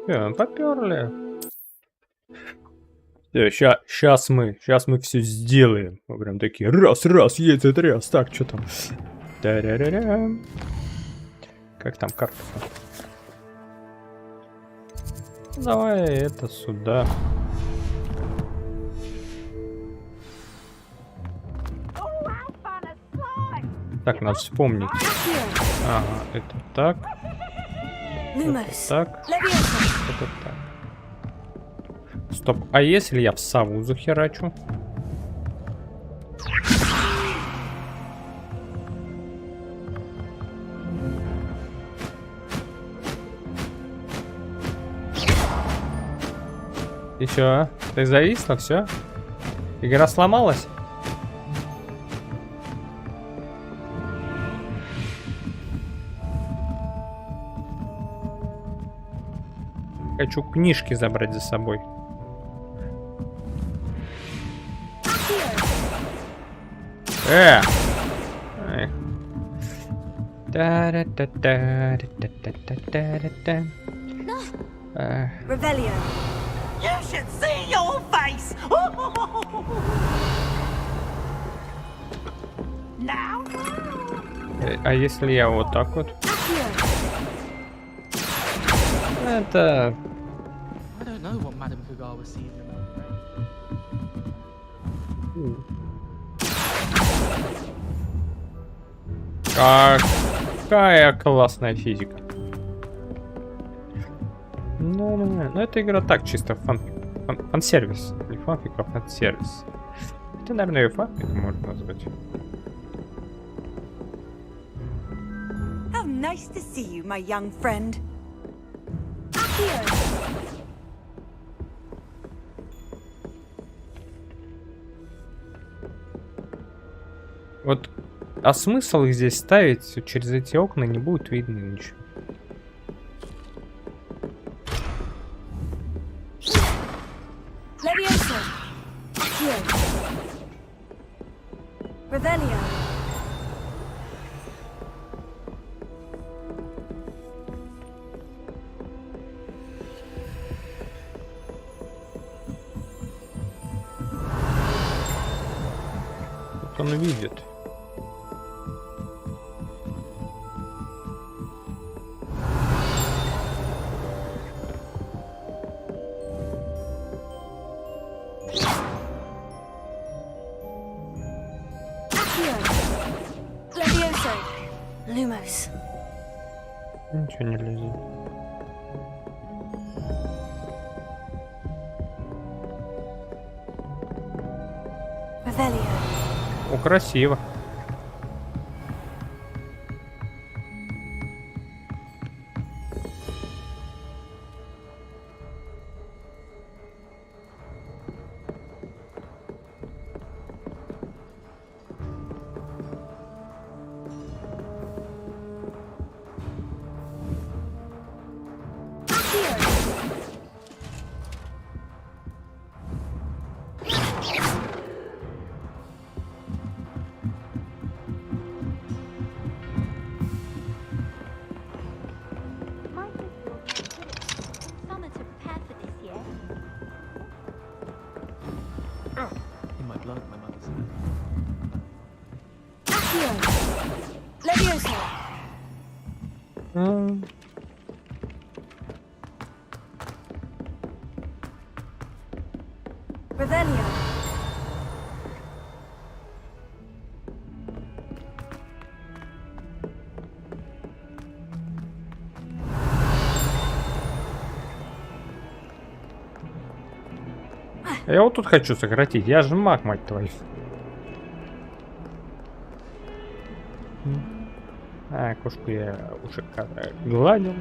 Поперли. Сейчас мы все сделаем. Мы прям такие, раз, едет раз. Так, что там? Та-ра-ра-ра. Как там карта? Давай это сюда. Так, надо вспомнить. Ага, это так. Это так. Это так. Стоп, а если я в сову захерачу? И чё? Ты зависла, все? Игра сломалась? Хочу книжки забрать за собой. Эх. You should see your face. Now. А если я вот так вот? Это... Какая классная физика. Ну, эта игра так, чисто фан-сервис. Не фанфик, а фан-сервис. Это, наверное, ее фанфик можно назвать. How nice to see you, my young friend. Вот, а смысл их здесь ставить через эти окна не будет видно ничего. Тут он видит. Ничего не лезет. О, красиво. Я вот тут хочу сократить. Я же маг, мать твою. А, кошку я уже гладил.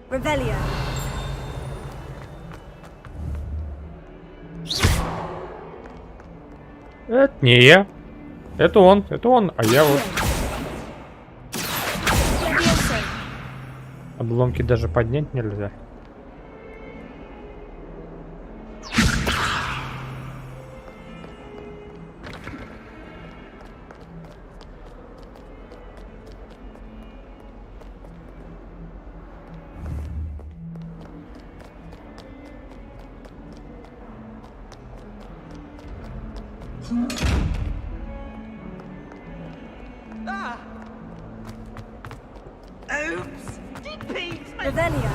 Revelio. Это не я. Это он, а я вот. Обломки даже поднять нельзя. Oops! Revelio.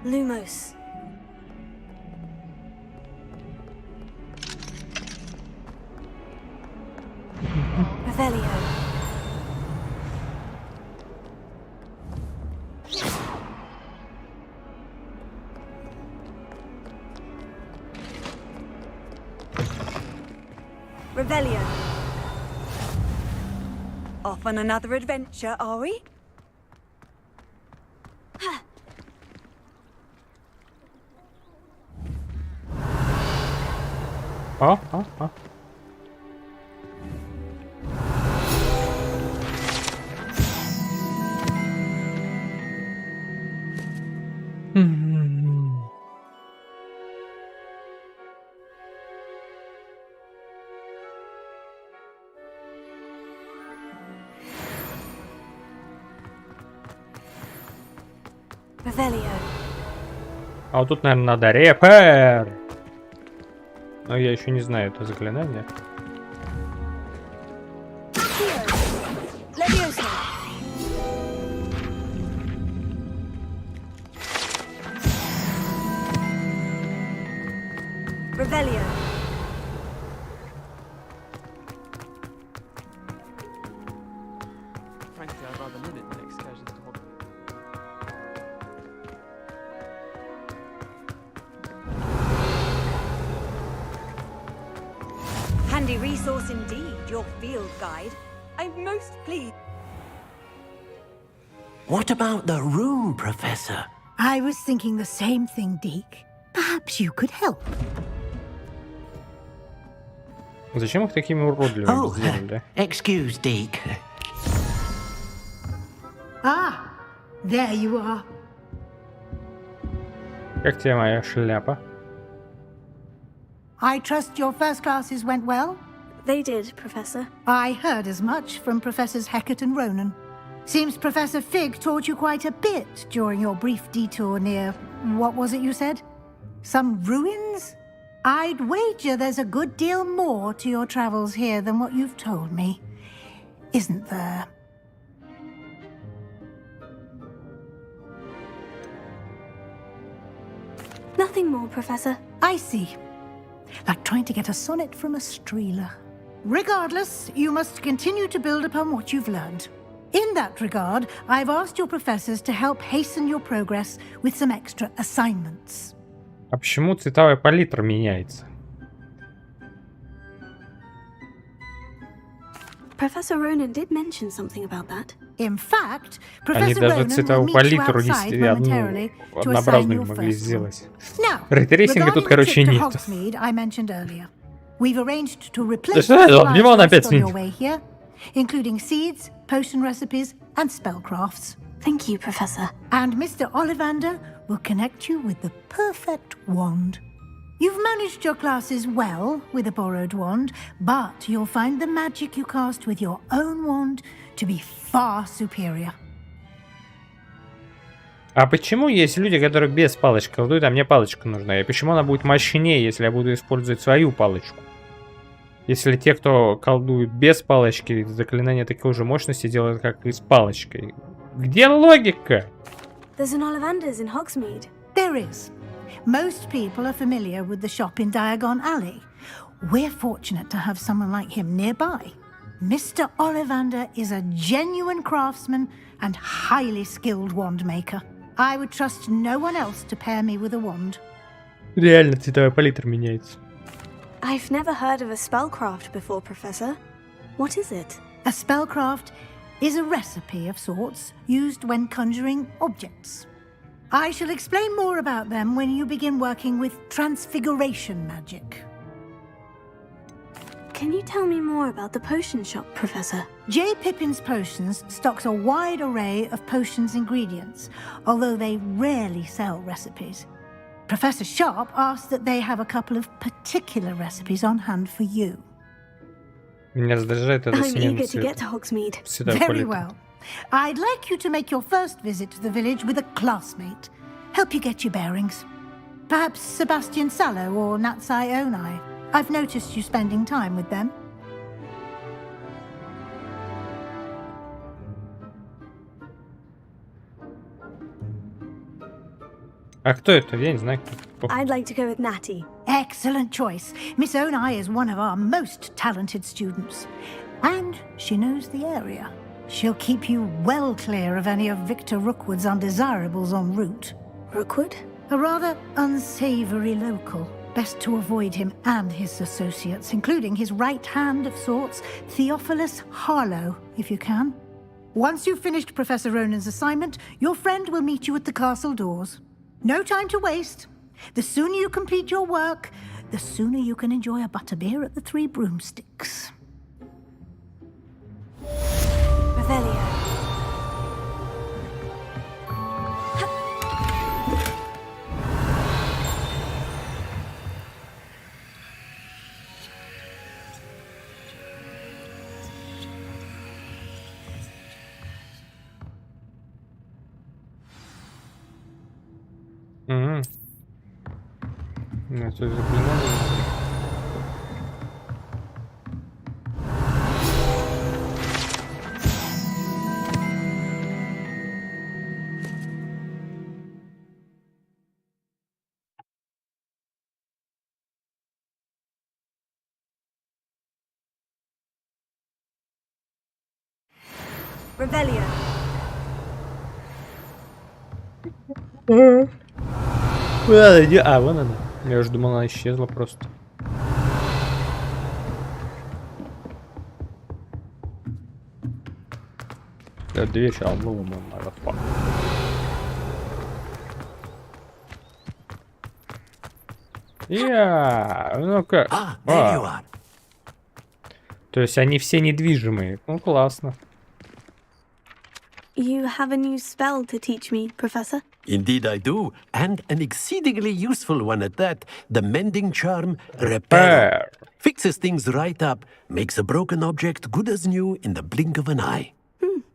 Lumos. Revelio. Revelio. Off on another adventure, are we? А. Revelio. А вот тут, наверное, надо репер. Но я еще не знаю это заклинание. Leviosa. Revelio. Frankly, I'd rather limit my excursions to Hogwarts. Handy resource indeed, your field guide. I'm most pleased. What about the room, Professor? I was thinking the same thing, Deke. Perhaps you could help. Зачем их такими уродливыми Oh, сделали? excuse, Deke. Ah, there you are. Как тебе моя шляпа? I trust your first classes went well? They did, Professor. I heard as much from Professors Hecat and Ronan. Seems Professor Fig taught you quite a bit during your brief detour near... what was it you said? Some ruins? I'd wager there's a good deal more to your travels here than what you've told me. Isn't there? Nothing more, Professor. I see. Like trying to get a sonnet from a streeler. Regardless, you must continue to build upon what you've learned. In that regard, I've asked your professors to help hasten your progress with some extra assignments. А почему цветовая палитра меняется? Professor Ronan did mention something about that. In fact, Они Professor даже Ronan will цветовую meet you палитру outside momentarily to assign однообразную your не могли first one. сделать. Now, Рейтрейсинга тут, regarding the короче, trip to нет. Hogsmeade I mentioned earlier, we've arranged to Да replace что the это? supplies Димон lost опять on your сменил. way here, including seeds, potion recipes, and spellcrafts. Thank you, Professor. And Mr. Ollivander will connect you with the perfect wand. You've managed your classes well with a borrowed wand, but you'll find the magic you cast with your own wand to be far superior. А почему есть люди, которые без палочки колдуют, а мне палочка нужна? И почему она будет мощнее, если я буду использовать свою палочку? Если те, кто колдует без палочки, заклинания такой же мощности делают, как и с палочкой. Где логика? There's an Ollivander's in Hogsmeade. There is. Most people are familiar with the shop in Diagon Alley. We're fortunate to have someone like him nearby. Mr. Ollivander is a genuine craftsman and highly skilled wand maker. I would trust no one else to pair me with a wand. Реально цветовая палитра меняется. I've never heard of a spellcraft before, Professor. What is it? A spellcraft is a recipe of sorts used when conjuring objects. I shall explain more about them when you begin working with transfiguration magic. Can you tell me more about the potion shop, Professor? J. Pippin's Potions stocks a wide array of potions ingredients, although they rarely sell recipes. Professor Sharp asked that they have a couple of particular recipes on hand for you. Меня раздражает эта I'm смена eager to get цвета. to Hogsmeade. Всегда Very колет. well. I'd like you to make your first visit to the village with a classmate. Help you get your bearings. Perhaps Sebastian Sallow or Natsai Onai. I've noticed you spending time with them. А кто это? Я не знаю. Кто. I'd like to go with Natty. Excellent choice. Miss Onai is one of our most talented students. And she knows the area. She'll keep you well clear of any of Victor Rookwood's undesirables en route. Rookwood? A rather unsavory local. Best to avoid him and his associates, including his right hand of sorts, Theophilus Harlow, if you can. Once you've finished Professor Ronan's assignment, your friend will meet you at the castle doors. No time to waste. The sooner you complete your work, the sooner you can enjoy a butterbeer at the Three Broomsticks. Revelio. Угу. Ну, это заклинание. Revelio. Куда она иди? А, вон она. Я уже думал, она исчезла просто. Дверь сейчас выломал, motherfucker. Ну-ка. There you are. То есть они все недвижимые. Ну, классно. You have a new spell to teach me, Professor? Indeed I do, and an exceedingly useful one at that. The mending charm, Repair. Fixes things right up, makes a broken object good as new in the blink of an eye.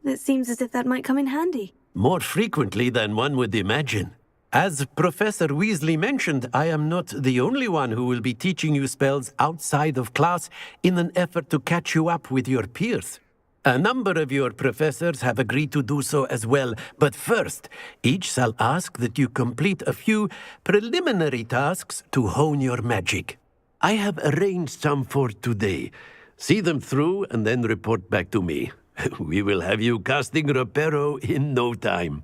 It seems as if that might come in handy. More frequently than one would imagine. As Professor Weasley mentioned, I am not the only one who will be teaching you spells outside of class in an effort to catch you up with your peers. A number of your professors have agreed to do so as well, but first, each shall ask that you complete a few preliminary tasks to hone your magic. I have arranged some for today. See them through and then report back to me. We will have you casting Reparo in no time.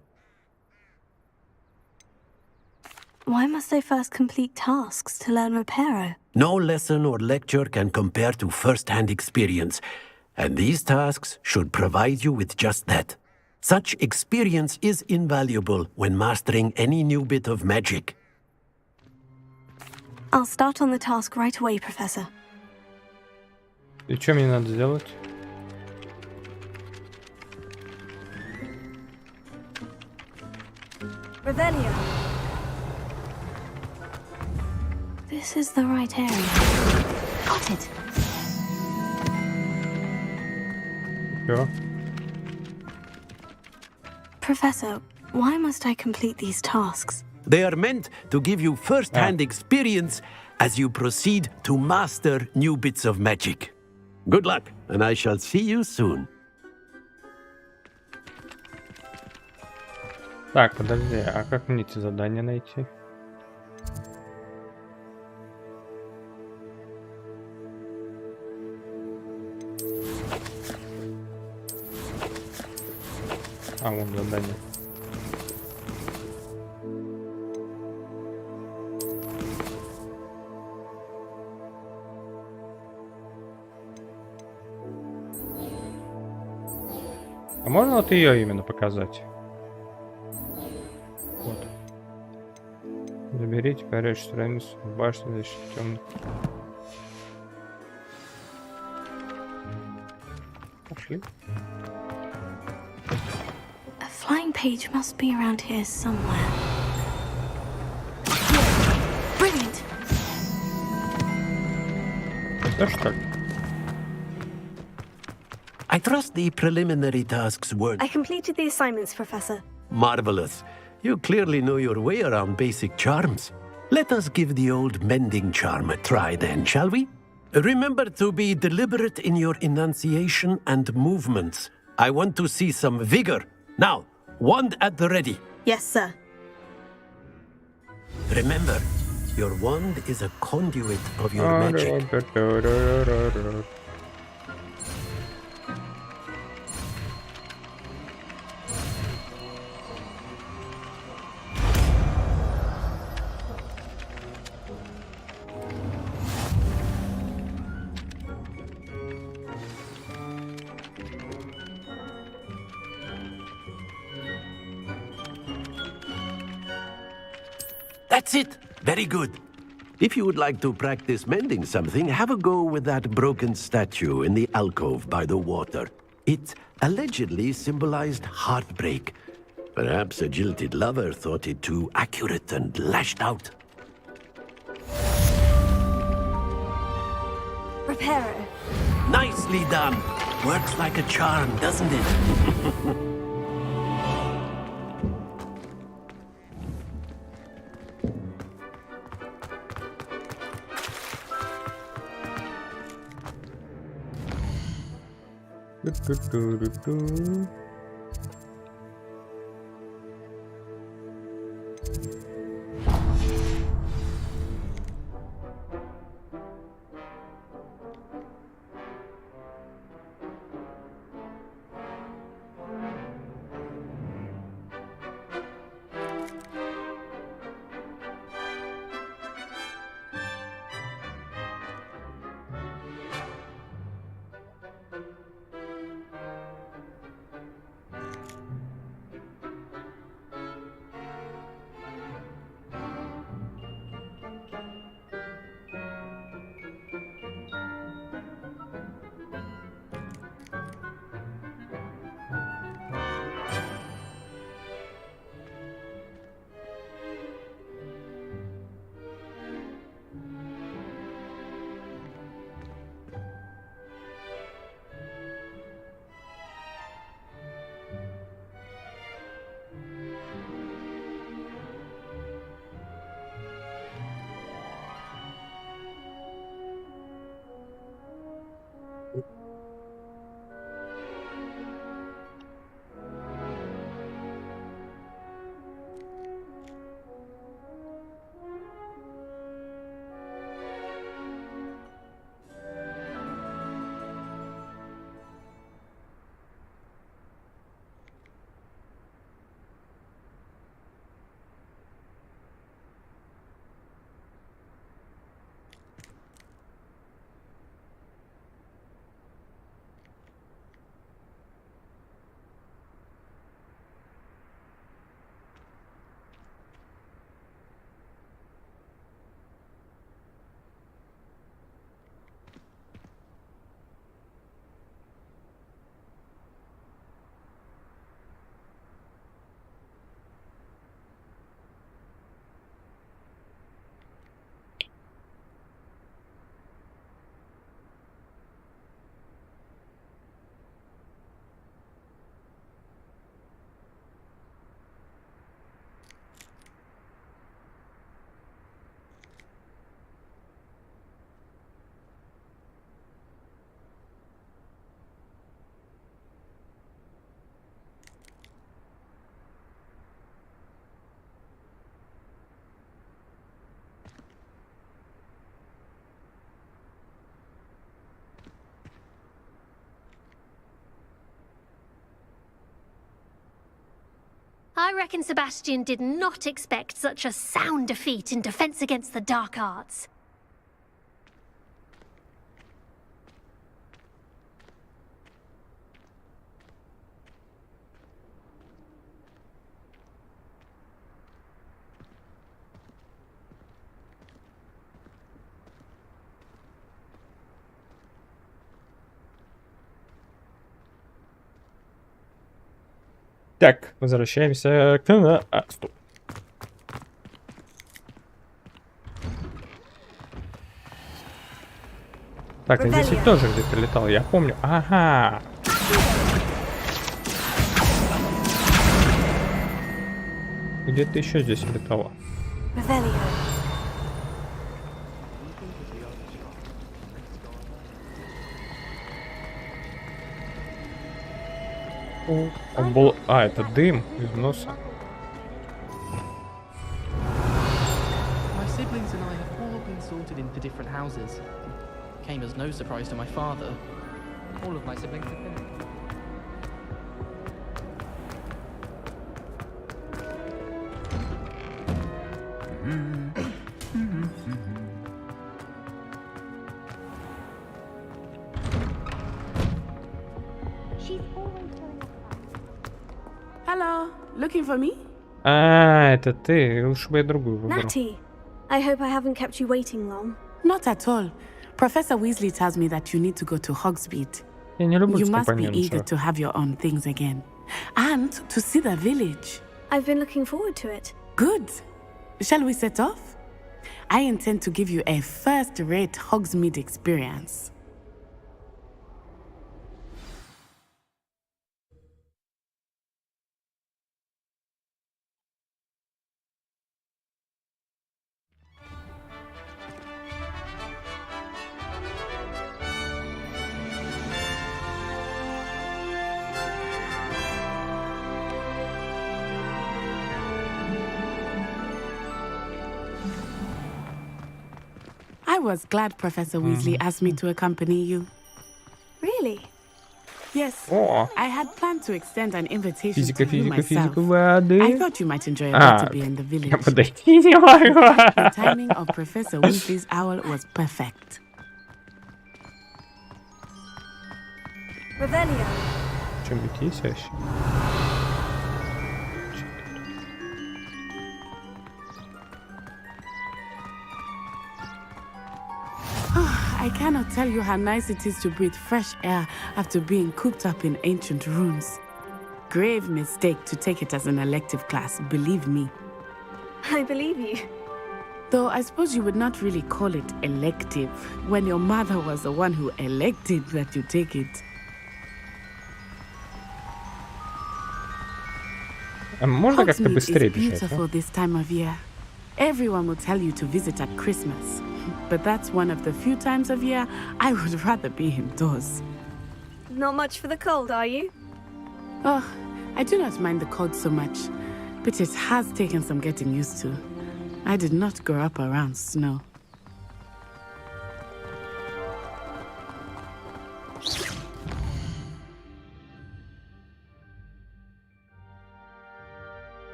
Why must I first complete tasks to learn Reparo? No lesson or lecture can compare to first-hand experience, and these tasks should provide you with just that. Such experience is invaluable when mastering any new bit of magic. I'll start on the task right away, Professor. И что мне надо сделать? Revelio. This is the right area. Got it. Чё? Professor, why must I complete these tasks? They are meant to give you first-hand experience as you proceed to master new bits of magic. Good luck, and I shall see you soon. Так, подожди, а как мне эти задания найти? А, вон задание. А можно вот ее именно показать? Вот. Заберите горячую страницу в башне защиты темных. Пошли. A flying page must be around here somewhere. Brilliant! Да что ли? I trust the preliminary tasks were I completed the assignments, Professor. marvelous. You clearly know your way around basic charms. Let us give the old mending charm a try then, shall we? Remember to be deliberate in your enunciation and movements. I want to see some vigor. Now, wand at the ready. Yes, sir. Remember, your wand is a conduit of your magic. That's it. Very good. If you would like to practice mending something, have a go with that broken statue in the alcove by the water. It allegedly symbolized heartbreak. Perhaps a jilted lover thought it too accurate and lashed out. Reparo. Nicely done. Works like a charm, doesn't it? I reckon Sebastian did not expect such a sound defeat in defense against the dark arts. Так, возвращаемся к... стоп. Так, а здесь ведь тоже где-то летал, я помню. Ага. Где-то еще здесь летало. Revelio. Он был... А, это дым из носа. My siblings and I have all been sorted into different houses. Came as no surprise to my father. All of my siblings have been. Hello, looking for me? А, это ты. Лучше бы я другую выбрал. Natty, I hope I haven't kept you waiting long. Not at all. Professor Weasley tells me that you need to go to Hogsmeade. Я не люблю You must be eager компаньонцев. to have your own things again. And to see the village. I've been looking forward to it. Good. Shall we set off? I intend to give you a first-rate Hogsmeade experience. I was glad Professor Weasley asked me to accompany you. Really? Yes. О, I had planned to extend an invitation физика, to you физика, myself. физика воды. I thought you might enjoy a bit to be in the Я village. подойти не могу. The timing of Professor Weasley's owl was perfect. Revelio. Что-нибудь есть вообще? I cannot tell you how nice it is to breathe fresh air after being cooped up in ancient rooms. Grave mistake to take it as an elective class, believe me. I believe you. Though I suppose you would not really call it elective when your mother was the one who elected that you take it. А можно как-то Hogsmeade быстрее is бежать? а? beautiful this time of year. Everyone will tell you to visit at Christmas, but that's one of the few times of year I would rather be indoors. Not much for the cold, are you? Oh, I do not mind the cold so much, but it has taken some getting used to. I did not grow up around snow.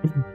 Мгм.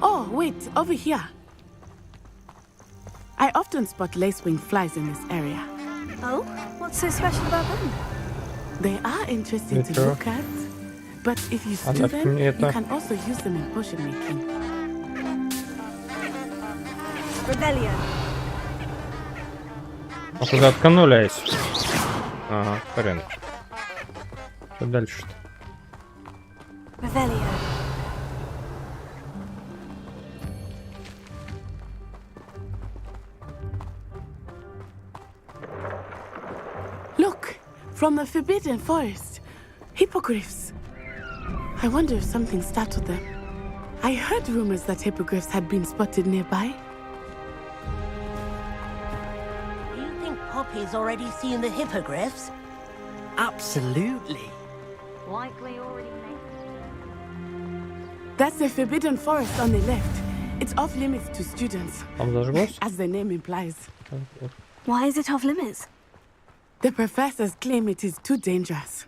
Oh, wait, over here. I often spot lacewing flies in this area. Oh? What's so special about them? They are interesting to Metro. look at, but if you stew Оставь them, мне you это. can also use them in potion making. Rebellion. А куда отканулись? Ага, хрен. Что дальше-то? Rebellion. Look, from the Forbidden Forest. Hippogriffs. I wonder if something startled them. I heard rumors that hippogriffs had been spotted nearby. Do you think Poppy's already seen the hippogriffs? Absolutely. Likely already made. That's the Forbidden Forest on the left. It's off limits to students, Там зажглось? as the name implies. Why is it off limits? The professors claim it is too dangerous.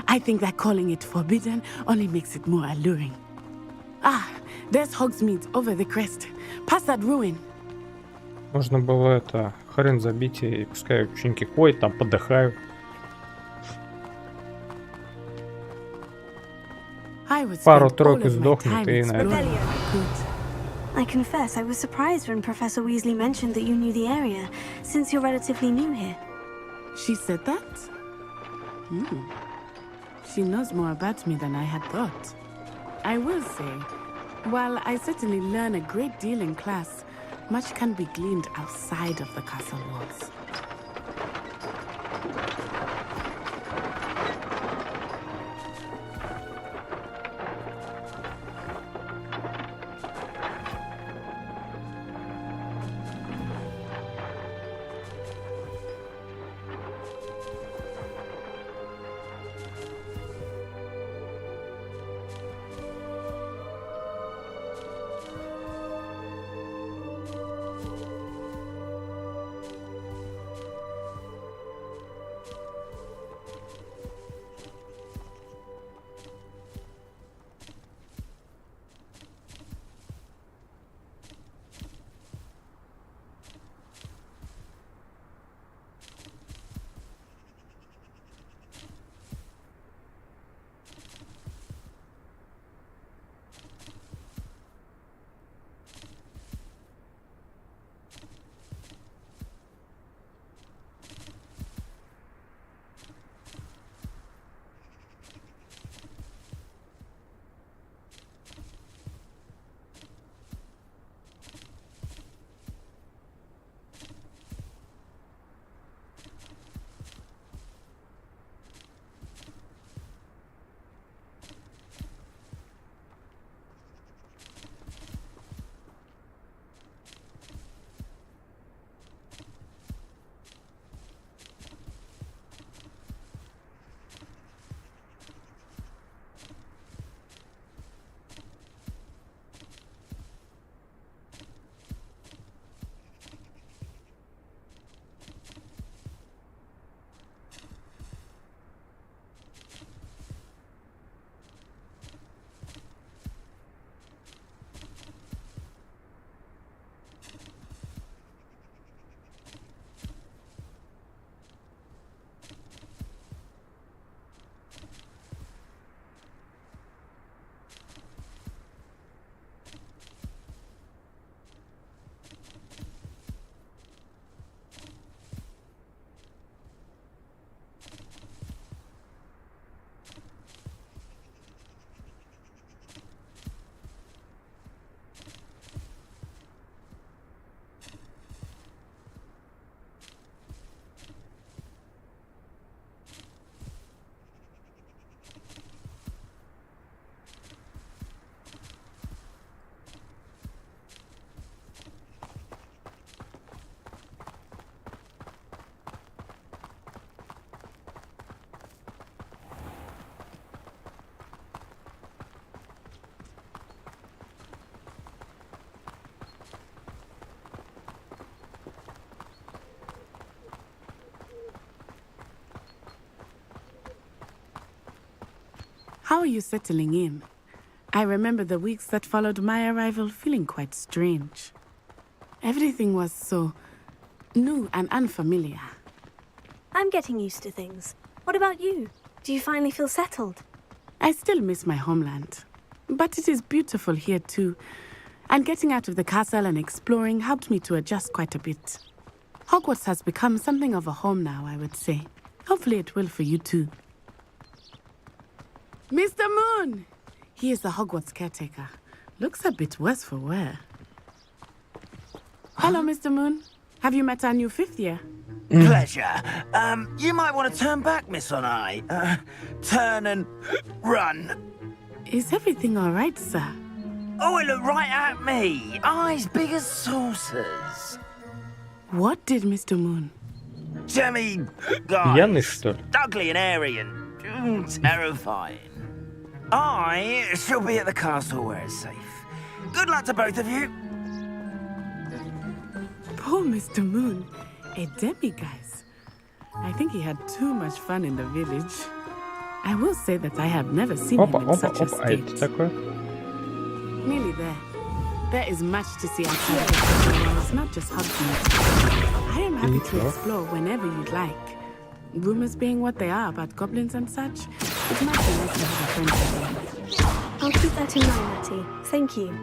I think that calling it forbidden only makes it more alluring. Ah, there's Hogsmeade over the crest. Past that ruin. Можно было это хрен забить и пускай ученики ходят, там подыхают. I would Пару-тройку spend all of my сдохнут time и, exploring наверное. Rebellion. if I could. I confess I was surprised when Professor Weasley mentioned that you knew the area, since you're relatively new here. She said that? She knows more about me than I had thought. I will say, while I certainly learn a great deal in class, much can be gleaned outside of the castle walls. How are you settling in? I remember the weeks that followed my arrival feeling quite strange. Everything was so new and unfamiliar. I'm getting used to things. What about you? Do you finally feel settled? I still miss my homeland. But it is beautiful here too. And getting out of the castle and exploring helped me to adjust quite a bit. Hogwarts has become something of a home now, I would say. Hopefully it will for you too. Mr. Moon! He is the Hogwarts caretaker. Looks a bit worse for wear. Hello, Mr. Moon. Have you met our new 5th year? Pleasure. You might want to turn back, Miss Onai. Turn and run. Is everything all right, sir? Oh, it looked right at me. Eyes big as saucers. What did Mr. Moon? Jemmy, Пьяный, guys. что ли? Ugly and airy and terrifying. I shall be at the castle where it's safe. Good luck to both of you. Poor Mr. Moon. A demiguise. I think he had too much fun in the village. I will say that I have never seen him Опа, in опа, such a опа. А state. это такое? Nearly there. There is much to see outside of the walls, not just Hogwarts. I am happy to explore whenever you'd like. Rumors being what they are about goblins and such, it might be nice to have a friend again. I'll keep that in mind, Matty. Thank you.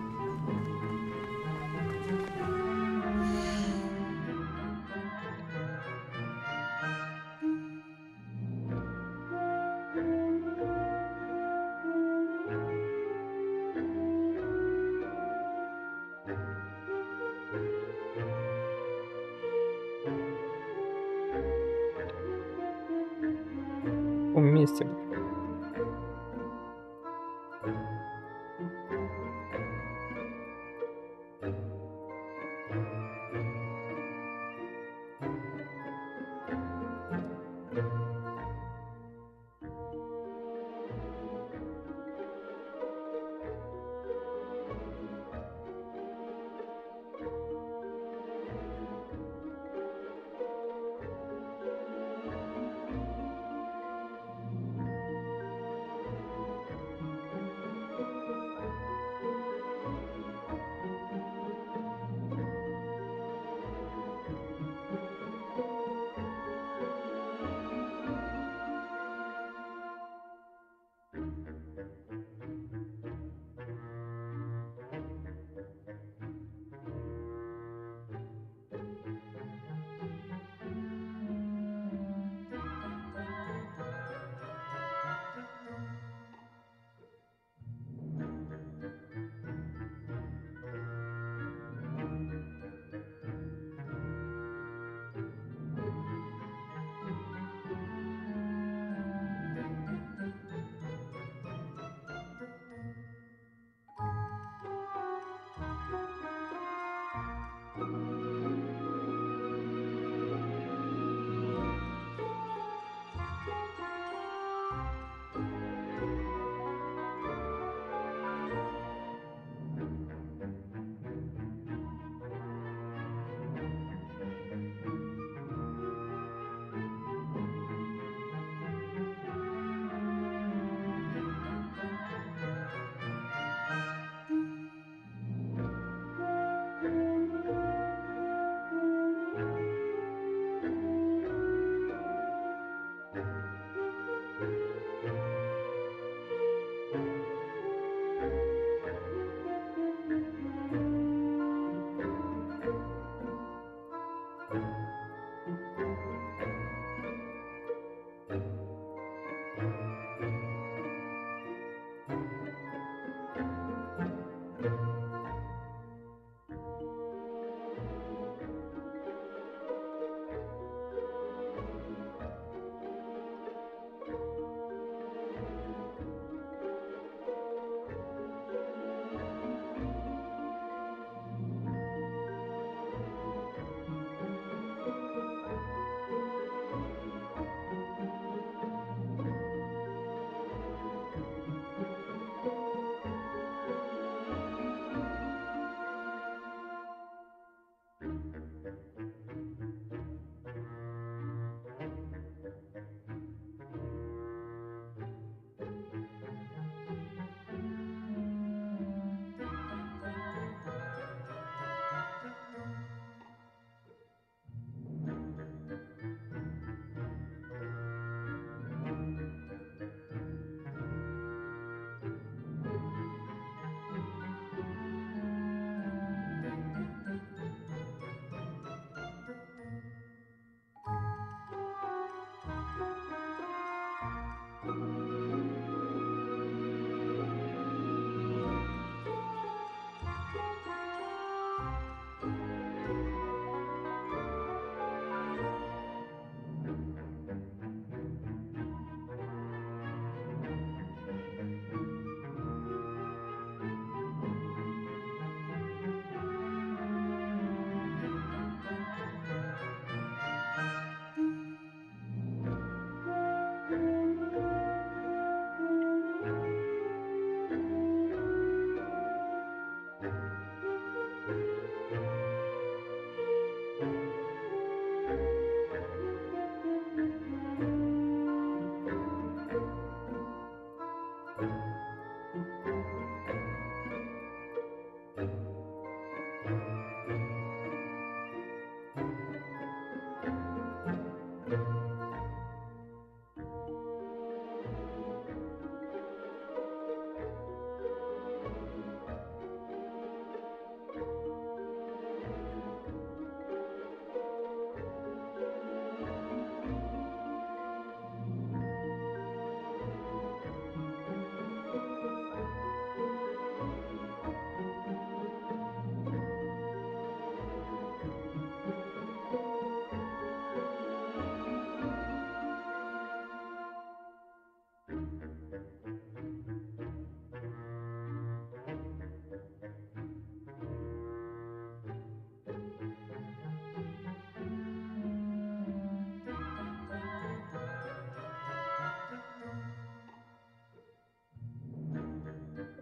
Вместе.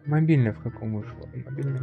Мобильный в каком вышло? Мобильный.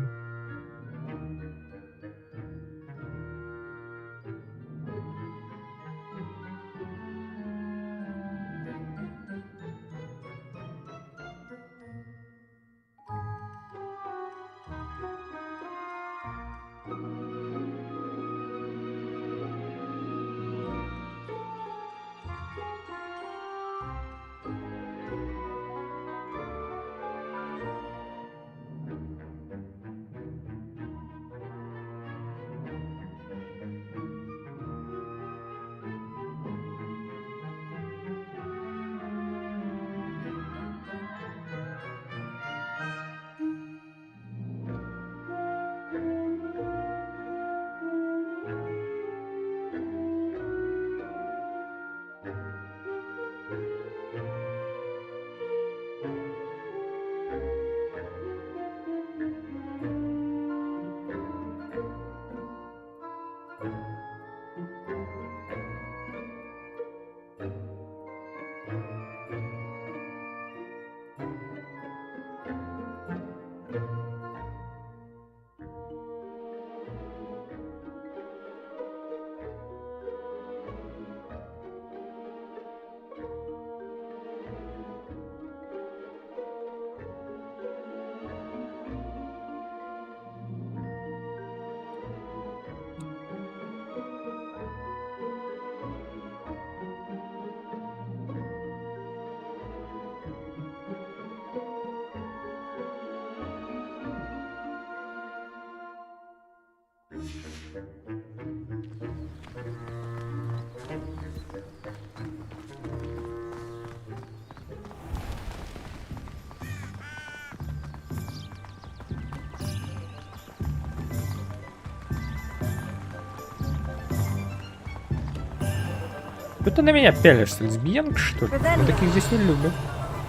Что ты на меня пялишься, лесбиянка, что ли? Мы таких здесь не любим.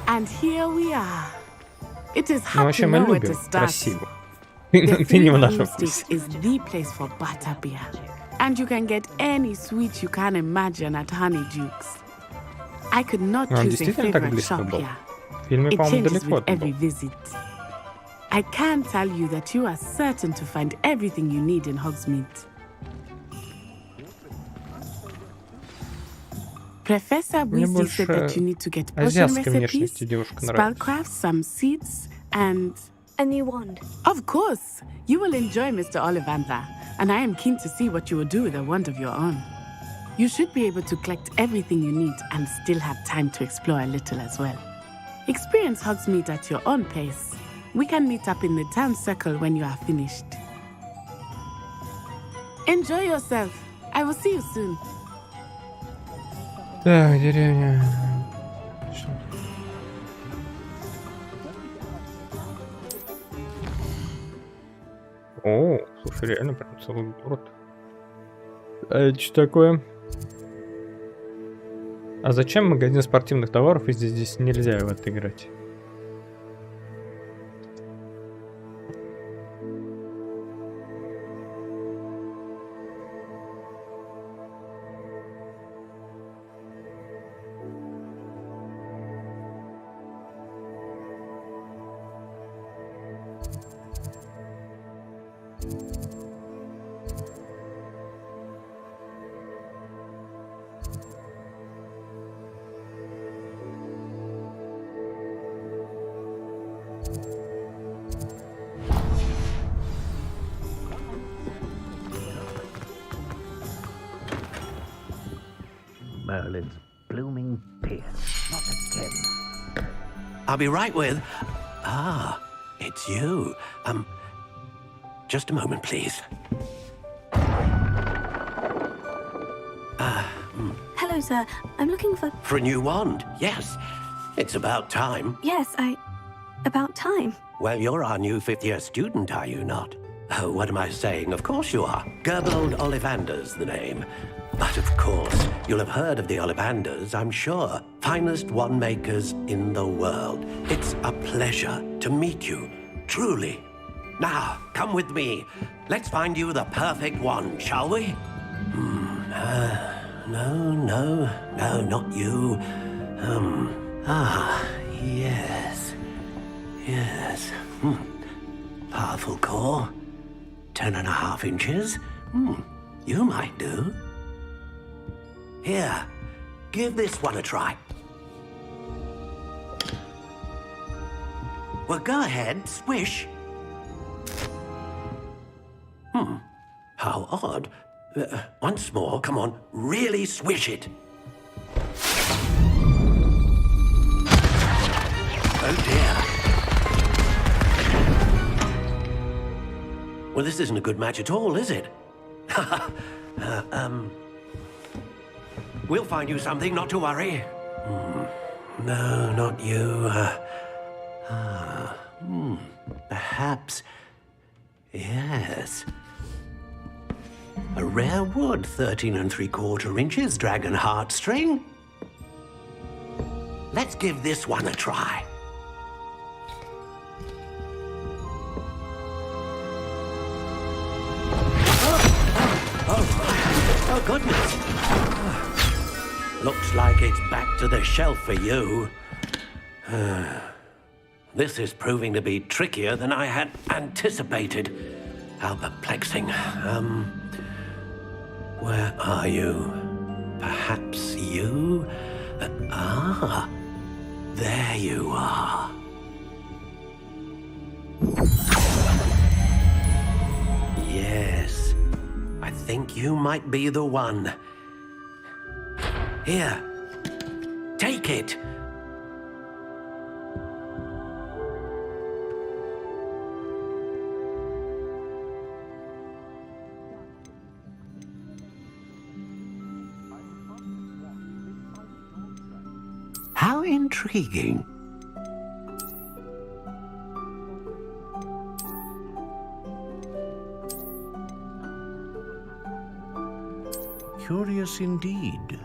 And here we are. It is Ну, hard вообще to мы know where to любим start. красиво. The Ты не в Three нашем Broomsticks вкусе. is the place for butterbeer. And you can get any sweet you can imagine at Honeyduke's. I could not Он choose a действительно так favorite близко shop был? here. В фильме, It по-моему, changes далеко with это every был. visit. I can tell you that you are certain to find everything you need in Hogsmeade. Professor Мне Weasley said that больше you need to get potion азиатской recipes, внешности девушка нравится. spellcraft, some seeds, and... A new wand. Of course! You will enjoy Mr. Ollivander, and I am keen to see what you will do with a wand of your own. You should be able to collect everything you need and still have time to explore a little as well. Experience Hogsmeade at your own pace. We can meet up in the town circle when you are finished. Enjoy yourself. I will see you soon. Так, деревня. О, слушай, реально прям целый город. А это что такое? А зачем магазин спортивных товаров, если здесь нельзя в это играть? Merlin's blooming Pierce, not again. I'll be right with... Ah, it's you. Just a moment, please. Hello, sir. I'm looking for... For a new wand, yes. It's about time. Yes, about time. Well, you're our new fifth-year student, are you not? Oh, what am I saying? Of course you are. Gerbold Ollivander's the name. But of course, you'll have heard of the Ollivanders, I'm sure. Finest wand makers in the world. It's a pleasure to meet you, truly. Now, come with me. Let's find you the perfect wand, shall we? No, not you. Yes. Yes. Powerful core. 10.5 inches. You might do. Here, give this one a try. Well, go ahead, swish. How odd. Once more, come on, really swish it. Oh dear. Well, this isn't a good match at all, is it? We'll find you something, not to worry. No, not you. Perhaps. Yes. A rare wood, 13 3/4 inches, dragon heartstring. Let's give this one a try. Oh, goodness. Looks like it's back to the shelf for you. This is proving to be trickier than I had anticipated. How perplexing. Where are you? Perhaps you? There you are. Yes, I think you might be the one. Here, take it. How intriguing. Curious indeed.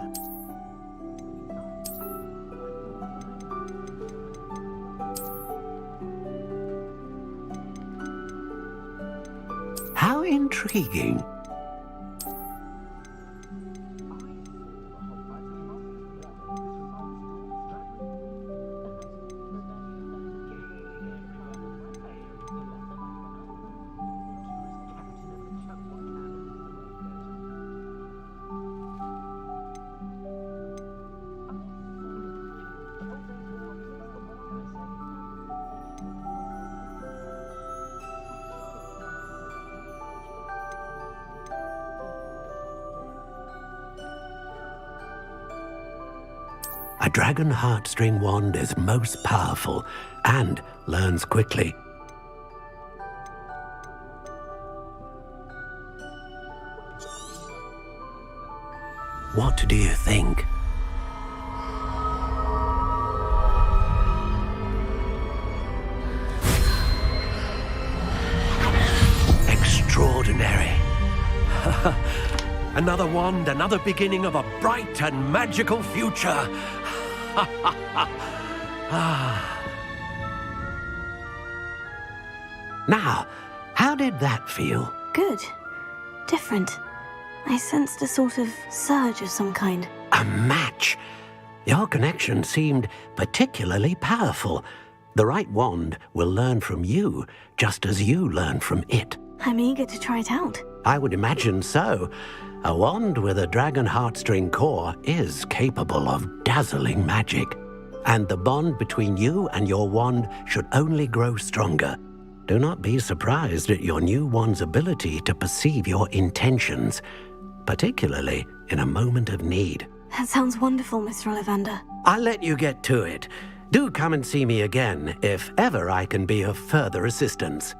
How intriguing. A dragon heartstring wand is most powerful and learns quickly. What do you think? Extraordinary. Another wand, another beginning of a bright and magical future. Now, how did that feel? Good. Different. I sensed a sort of surge of some kind. A match. Your connection seemed particularly powerful. The right wand will learn from you, just as you learn from it. I'm eager to try it out. I would imagine so. A wand with a dragon heartstring core is capable of dazzling magic. And the bond between you and your wand should only grow stronger. Do not be surprised at your new wand's ability to perceive your intentions, particularly in a moment of need. That sounds wonderful, Mr. Ollivander. I'll let you get to it. Do come and see me again if ever I can be of further assistance.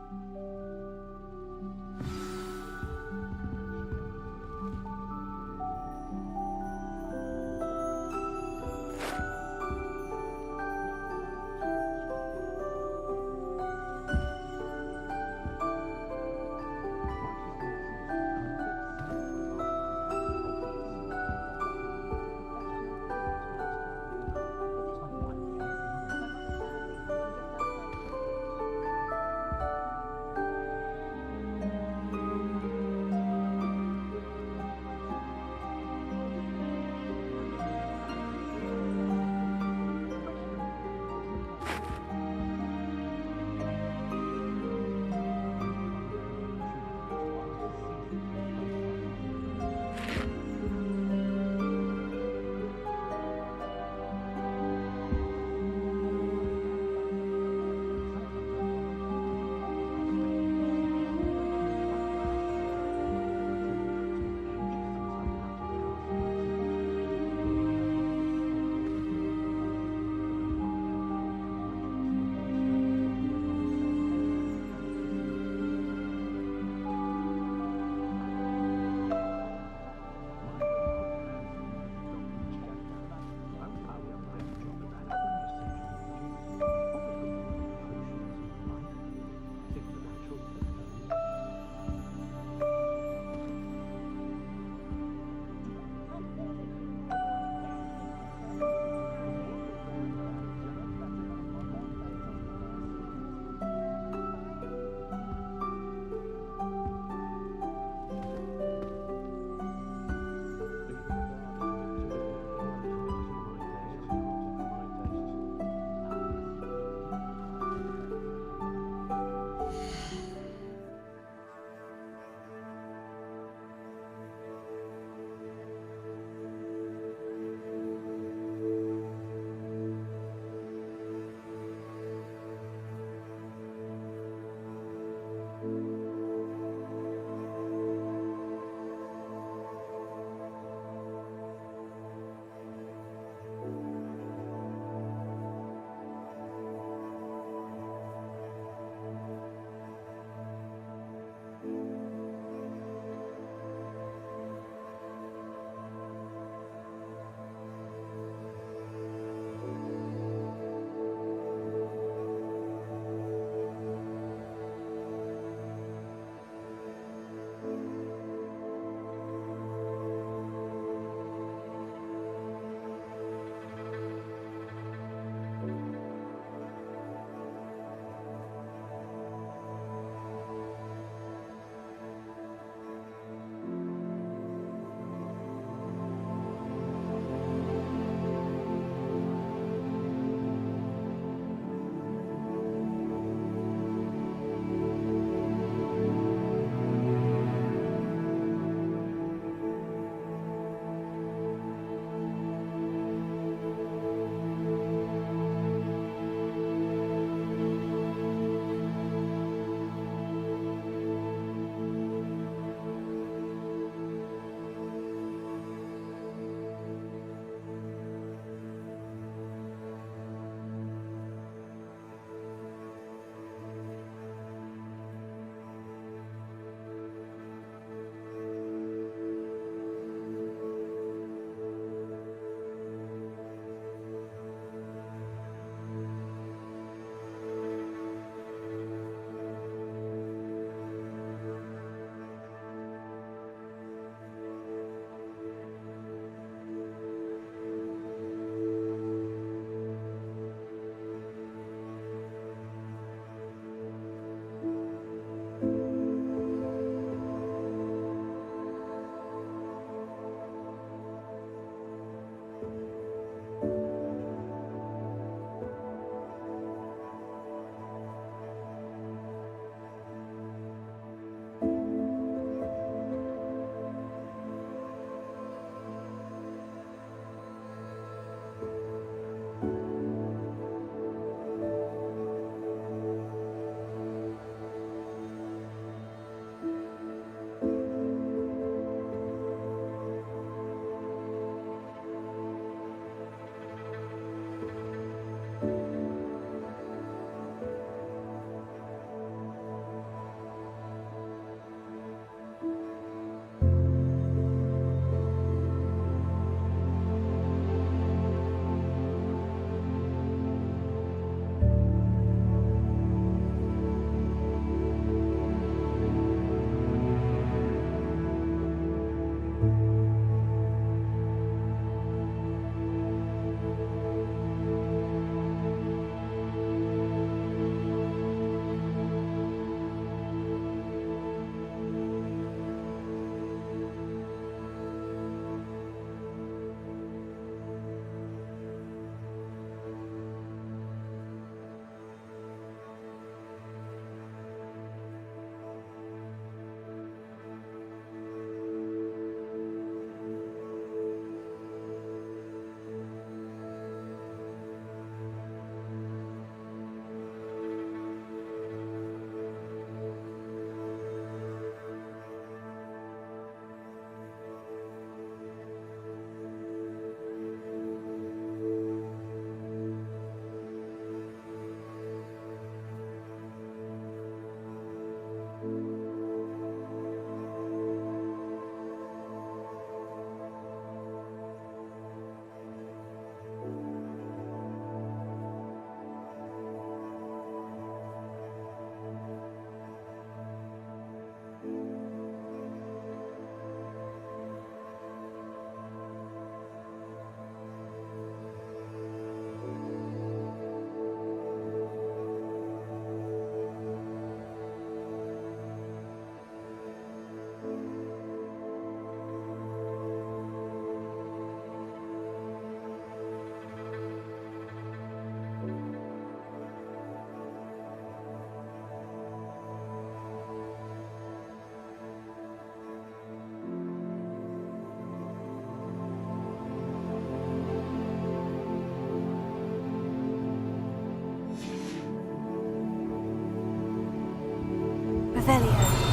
Revelio.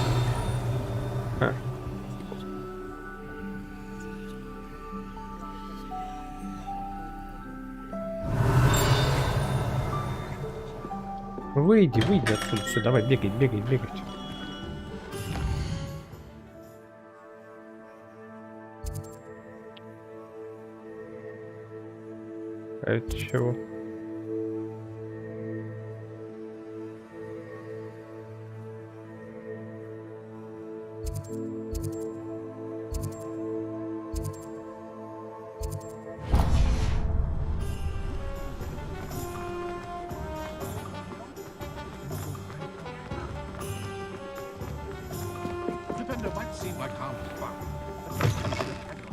Выйди, выйди отсюда. Все, давай, бегай, бегай, бегай. А это чего?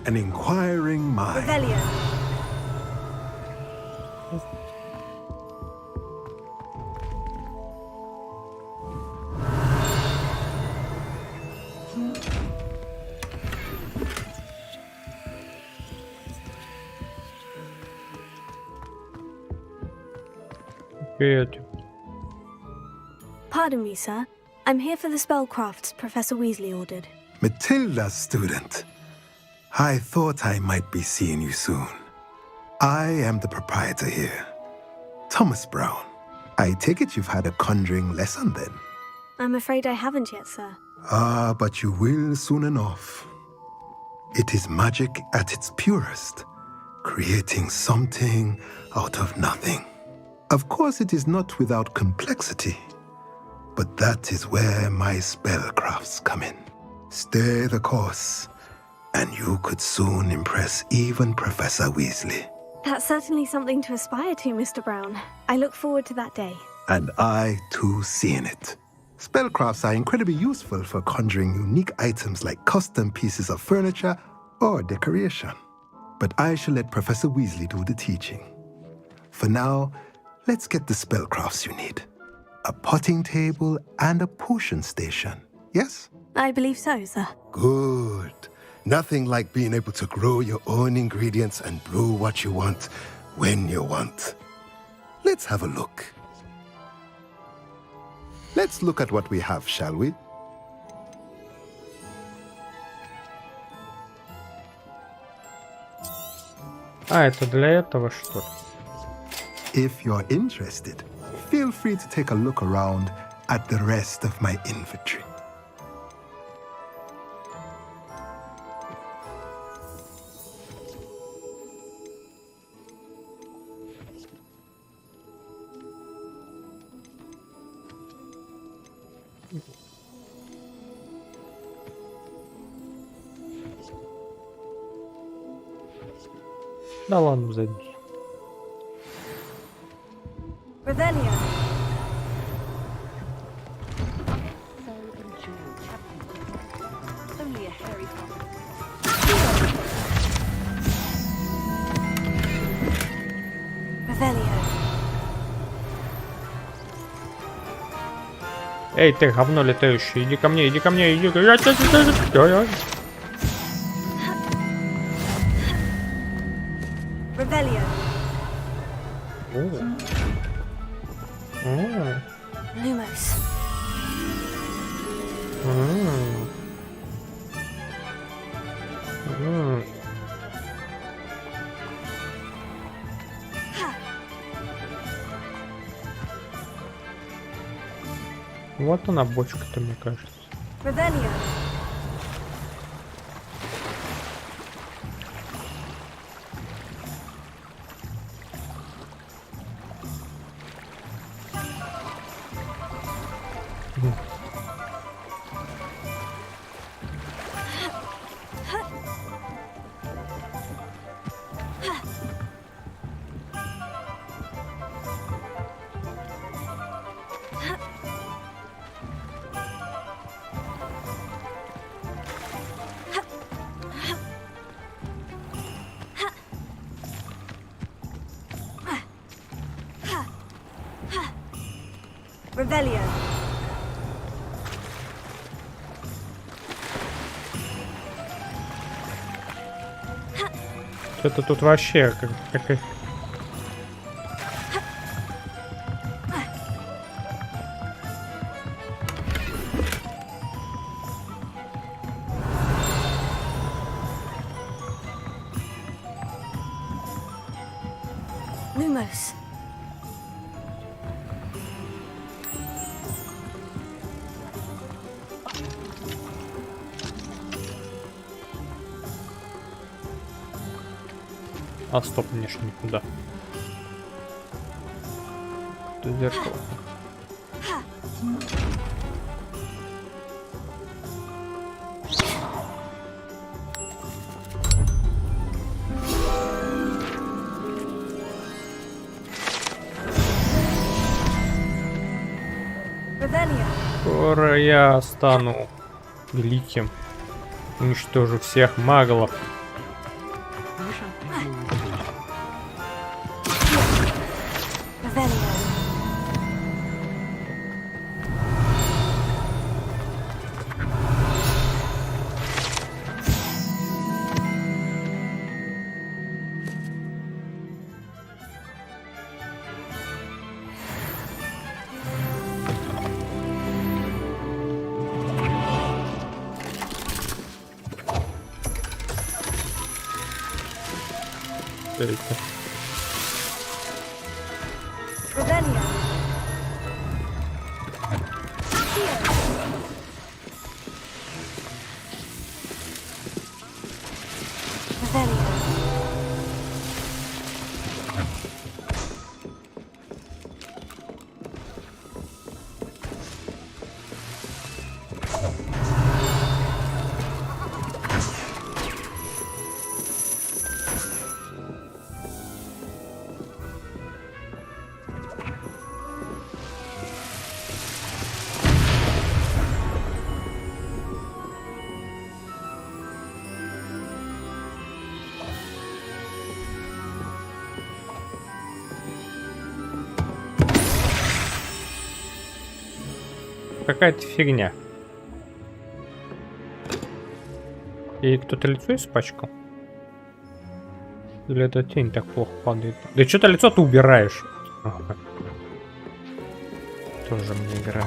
An inquiring mind. Revelio. Good. Pardon me, sir. I'm here for the spellcrafts Professor Weasley ordered. Matilda's student. I thought I might be seeing you soon. I am the proprietor here, Thomas Brown. I take it you've had a conjuring lesson then? I'm afraid I haven't yet, sir. Ah, but you will soon enough. It is magic at its purest, creating something out of nothing. Of course, it is not without complexity, but that is where my spellcrafts come in. Stay the course, and you could soon impress even Professor Weasley. That's certainly something to aspire to, Mr. Brown. I look forward to that day. And I, too, seeing it. Spellcrafts are incredibly useful for conjuring unique items like custom pieces of furniture or decoration. But I shall let Professor Weasley do the teaching. For now, let's get the spellcrafts you need. A potting table and a potion station, yes? I believe so, sir. Good. Nothing like being able to grow your own ingredients and brew what you want when you want. Let's have a look. Let's look at what we have, shall we? А, это для этого, что ли? If you're interested, feel free to take a look around at the rest of my inventory. Да ладно, задержи. Revelio. Only a hairy Revelio. Эй, ты говно летающий, иди ко мне, иди ко мне, иди ко мне. Revelio. Lumos. Вот она бочка-то, мне кажется. Revelio. Revelio. Что-то тут вообще как... close. А, стоп, мне ж никуда. Тут зеркало. Скоро я стану великим. Уничтожу всех маглов. Какая-то фигня. И кто-то лицо испачкал? Или эта тень так плохо падает? Да что-то лицо ты убираешь. Ага. Тоже мне игра.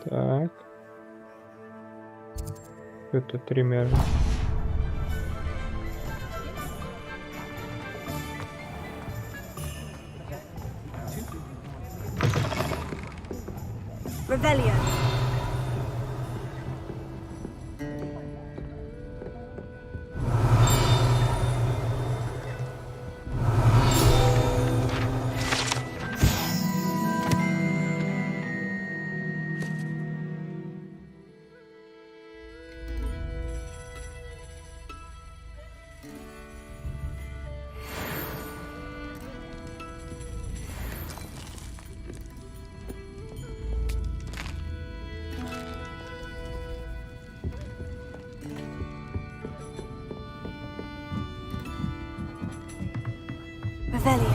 Так. Это триммер. Rebellion. Revelio.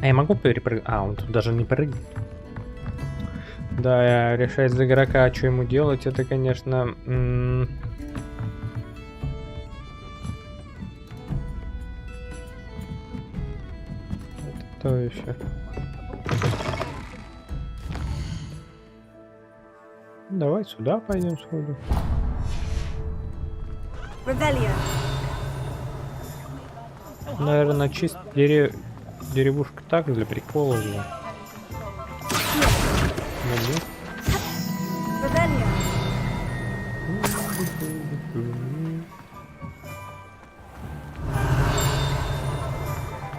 А я могу перепрыгнуть? А, он тут даже не прыгнет. Да, решать за игрока, что ему делать, это, конечно... Это то еще. Давай сюда пойдем сходу. Наверное, чисто деревушка так для прикола.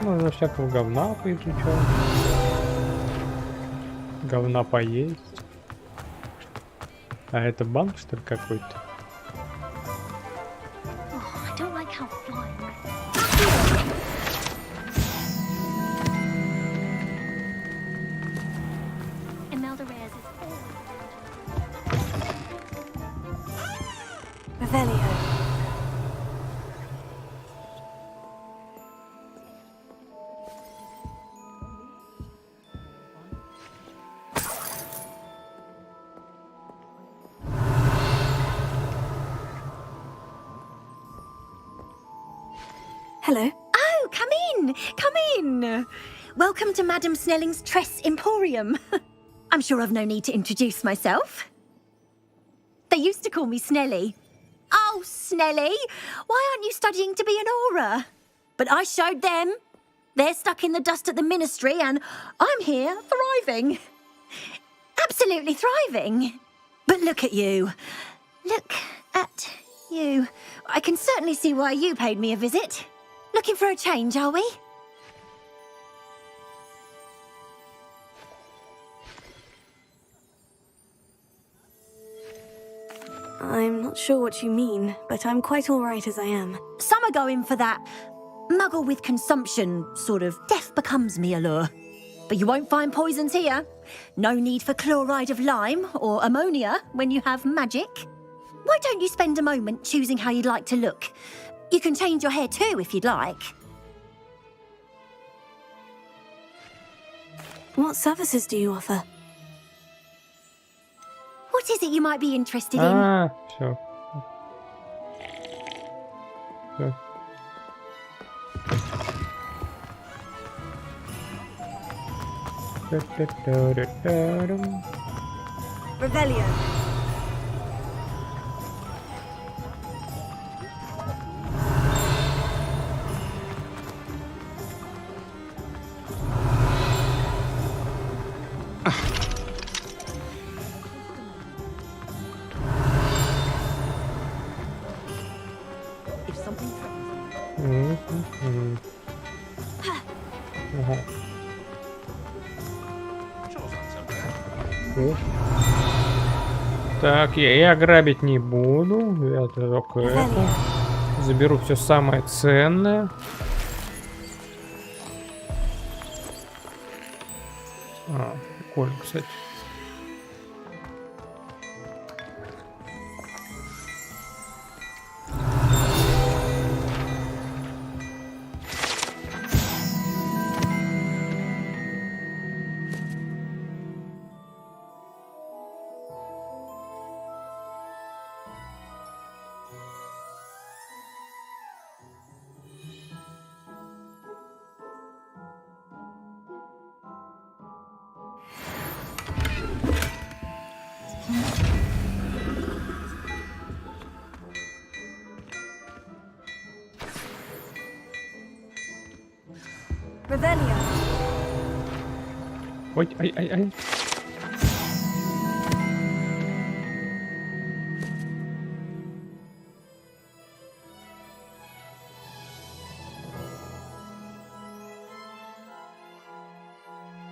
Можно всякого говна поизучать. Говна поесть. А это банк, что ли, какой-то? Oh, I don't like how flying. Imelda Reyes is Revelio. Hello. Oh, come in! Come in! Welcome to Madame Snelling's Tress Emporium. I'm sure I've no need to introduce myself. They used to call me Snelly. Oh, Snelly! Why aren't you studying to be an aura? But I showed them. They're stuck in the dust at the ministry, and I'm here, thriving. Absolutely thriving. But look at you. Look at you. I can certainly see why you paid me a visit. Looking for a change, are we? I'm not sure what you mean, but I'm quite all right as I am. Some are going for that muggle with consumption, sort of death becomes me allure. But you won't find poisons here. No need for chloride of lime or ammonia when you have magic. Why don't you spend a moment choosing how you'd like to look? You can change your hair too if you'd like. What services do you offer? What is it you might be interested in? А, все. Revelio. If something Ага. О. Так, я ограбить не буду. Я только это. Заберу все самое ценное. А, прикольно, кстати. Revelio. Ой, ай.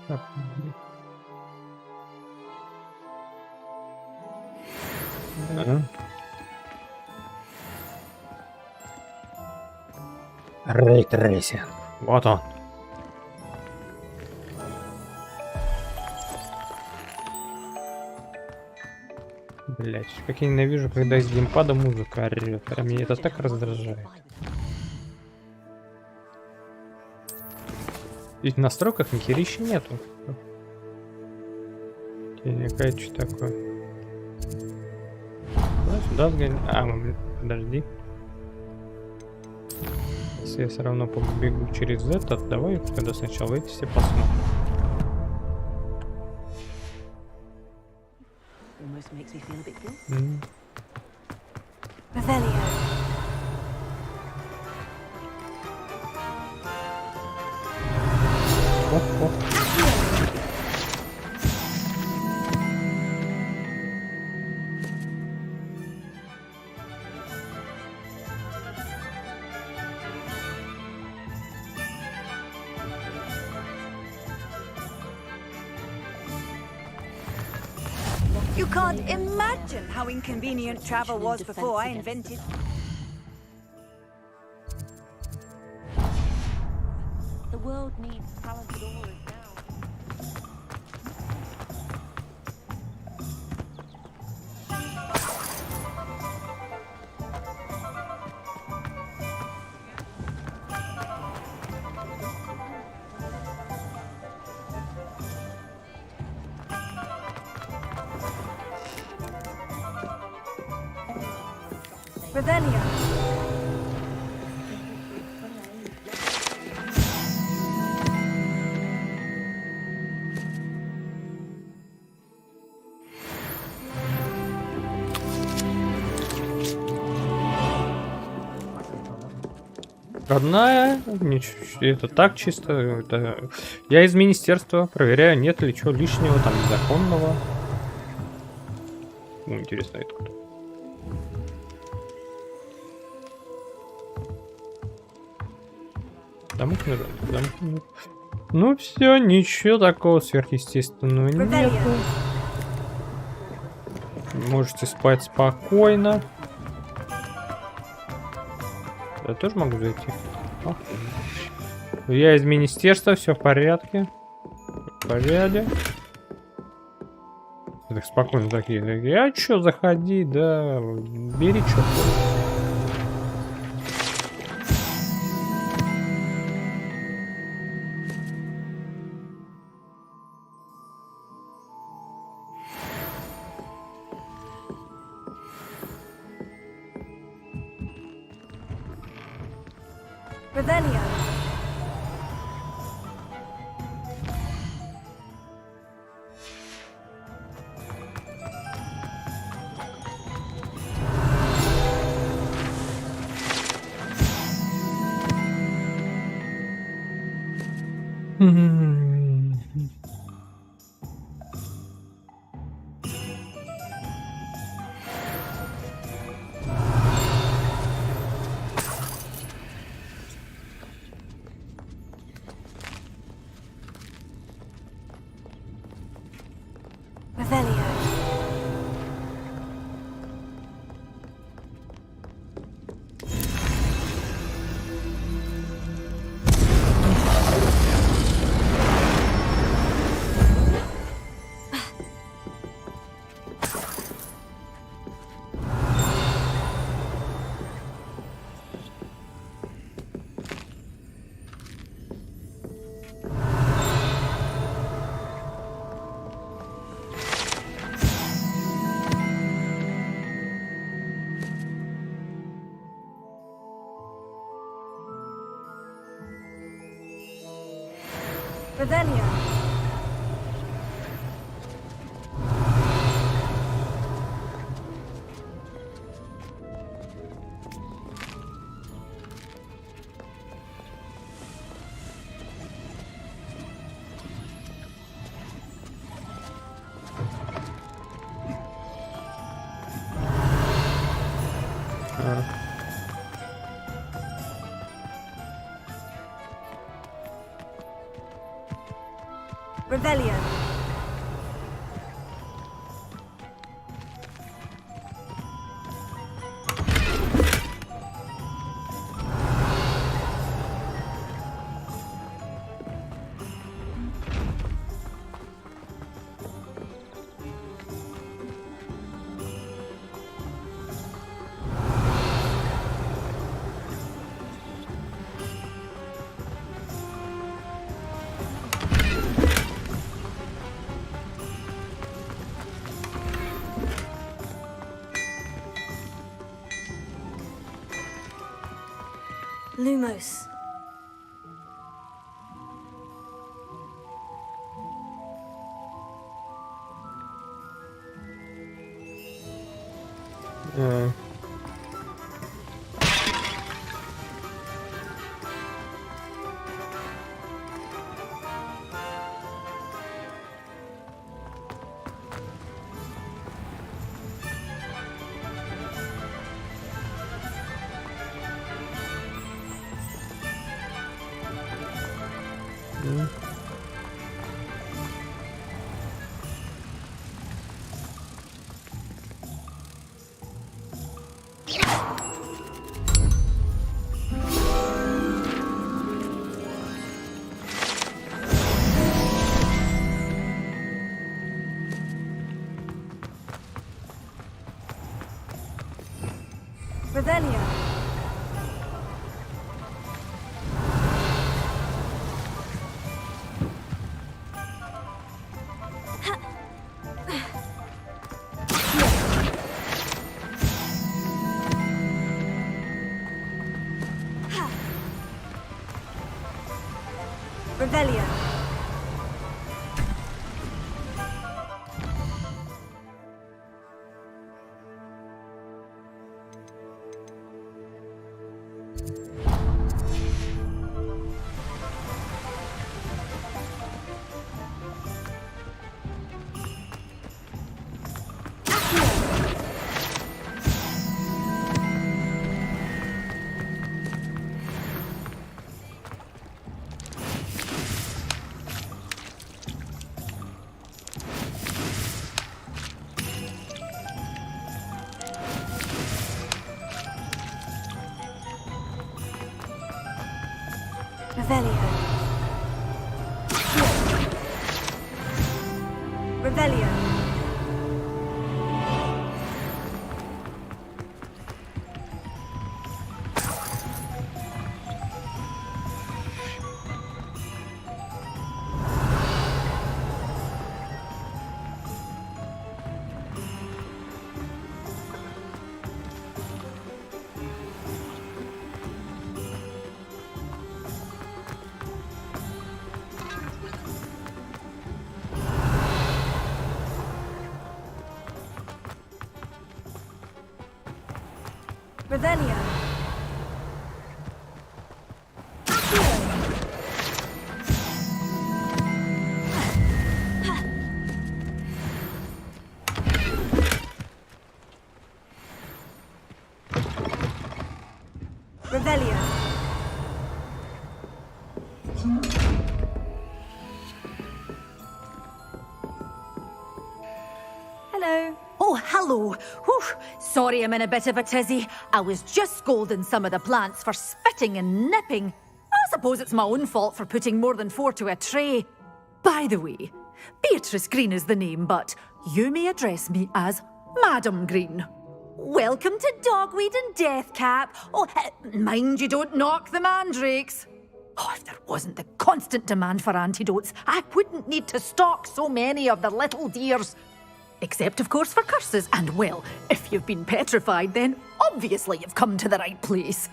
Так. Да. Рейтрейсинг. Вот он. Блять, как я ненавижу, когда из геймпада музыка орёт. Прям меня это так раздражает. Ведь в настройках ни херища нету. Какая что такое? Сюда сгоню. А, подожди. Если я все равно побегу через этот, давай тогда сначала эти все посмотрим. Makes me feel a bit guilty. Revelio. Оп. You can't imagine how inconvenient travel was before I invented... The world needs talented aurors now. Revelio. Родная, это так чисто. Это... Я из министерства проверяю, нет ли чего лишнего, там незаконного. Ну, интересно, это кто? Замок нажать, замок нет. Ну все, ничего такого сверхъестественного нет. Можете спать спокойно. Я тоже могу зайти. Я из министерства, все в порядке. В порядке. Так спокойно такие. А чё, заходи, да. Бери что хочешь. Revelio. Revelio. Revelio. Revelio. Lumos. Revelio. Revelio. Revelio. Revelio. Revelio. Hello. Oh, hello. Whew. Sorry I'm in a bit of a tizzy. I was just scolding some of the plants for spitting and nipping. I suppose it's my own fault for putting more than 4 to a tray. By the way, Beatrice Green is the name, but you may address me as Madam Green. Welcome to Dogweed and Deathcap. Oh, mind you don't knock the mandrakes. Oh, if there wasn't the constant demand for antidotes, I wouldn't need to stock so many of the little dears. Except, of course, for curses. And, well, if you've been petrified, then obviously you've come to the right place.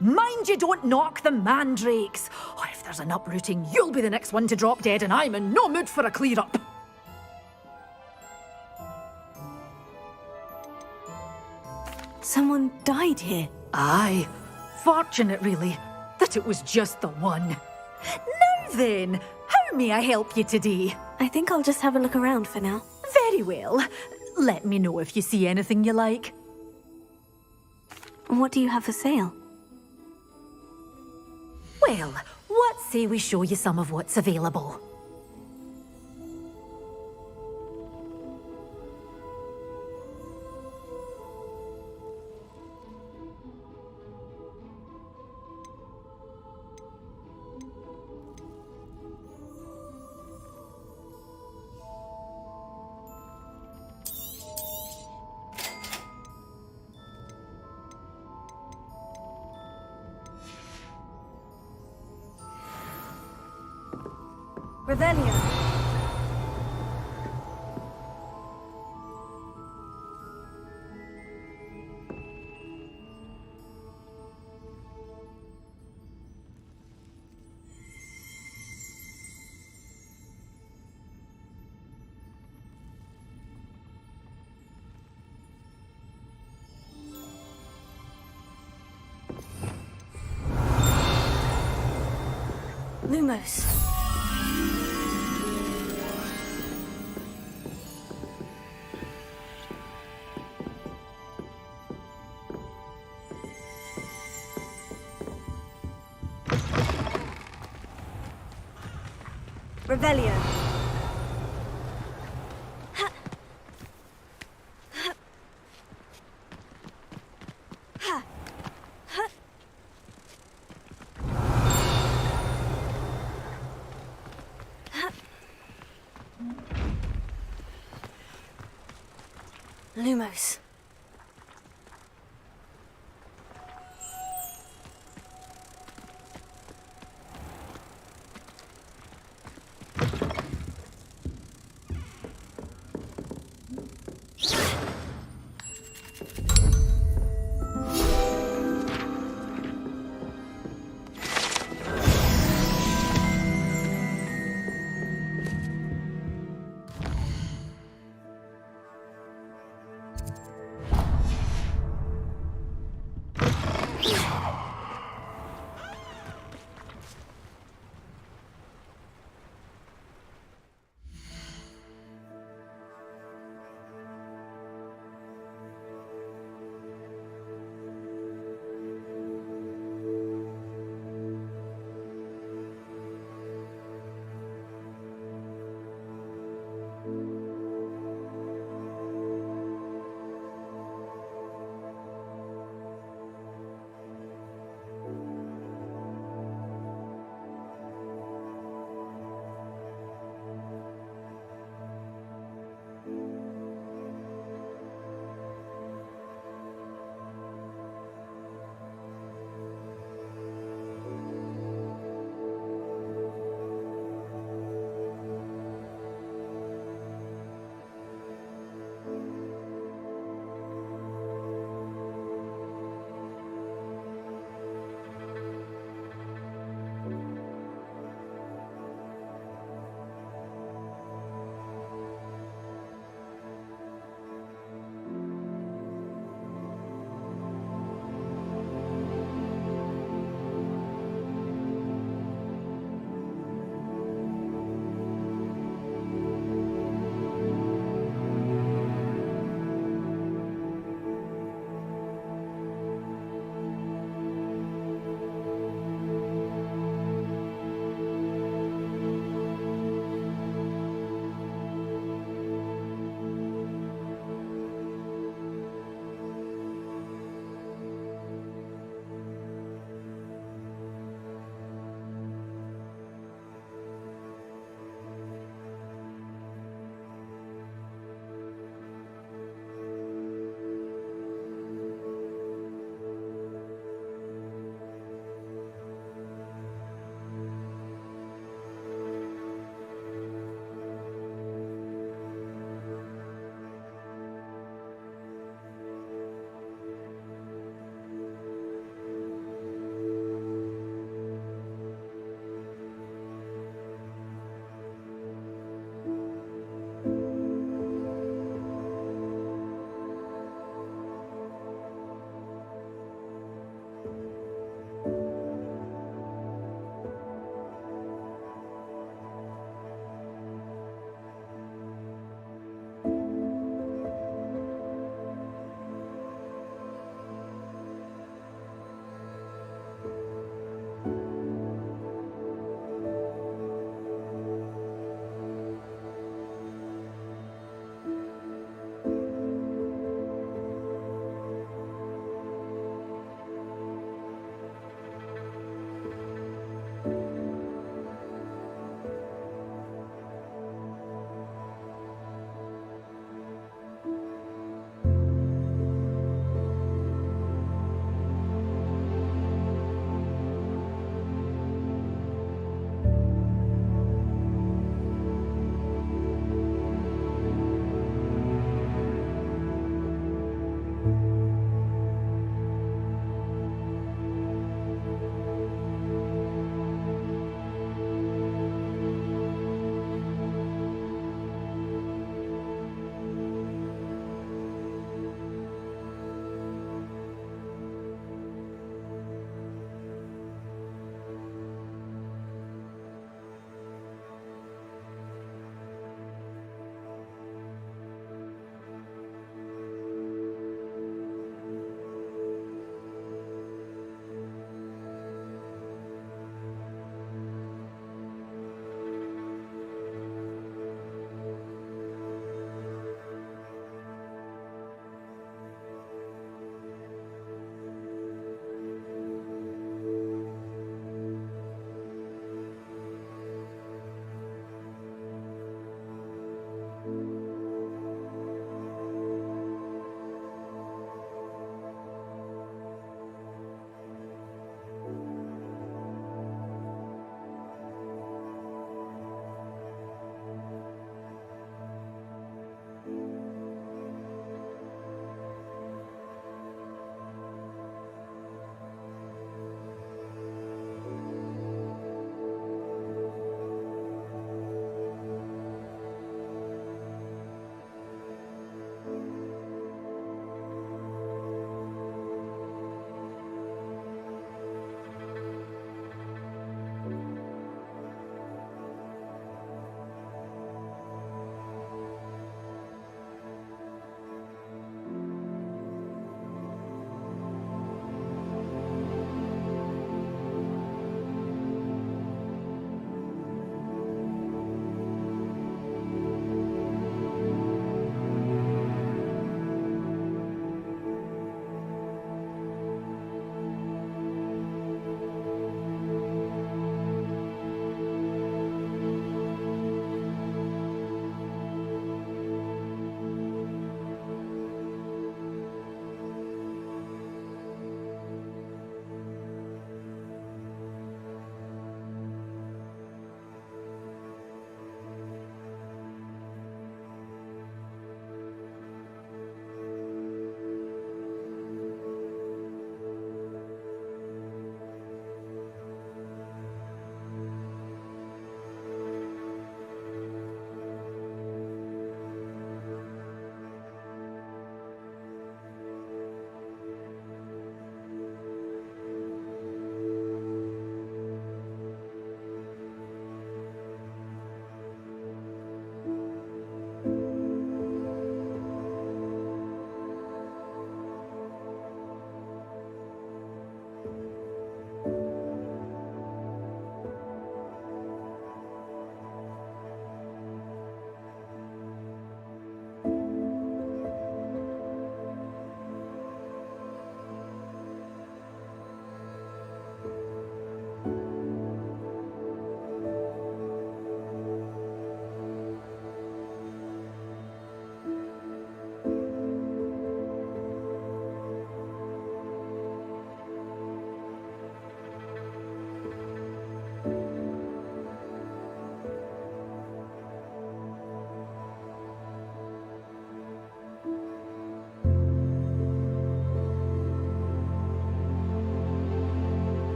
Mind you don't knock the mandrakes. Oh, if there's an uprooting, you'll be the next one to drop dead, and I'm in no mood for a clear-up. Someone died here. Aye. Fortunate, really, that it was just the one. Now then, how may I help you today? I think I'll just have a look around for now. Very well. Let me know if you see anything you like. What do you have for sale? Well, what say we show you some of what's available? Revelio. Lumos. Revelio. Lumos.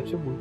Сейчас все будет.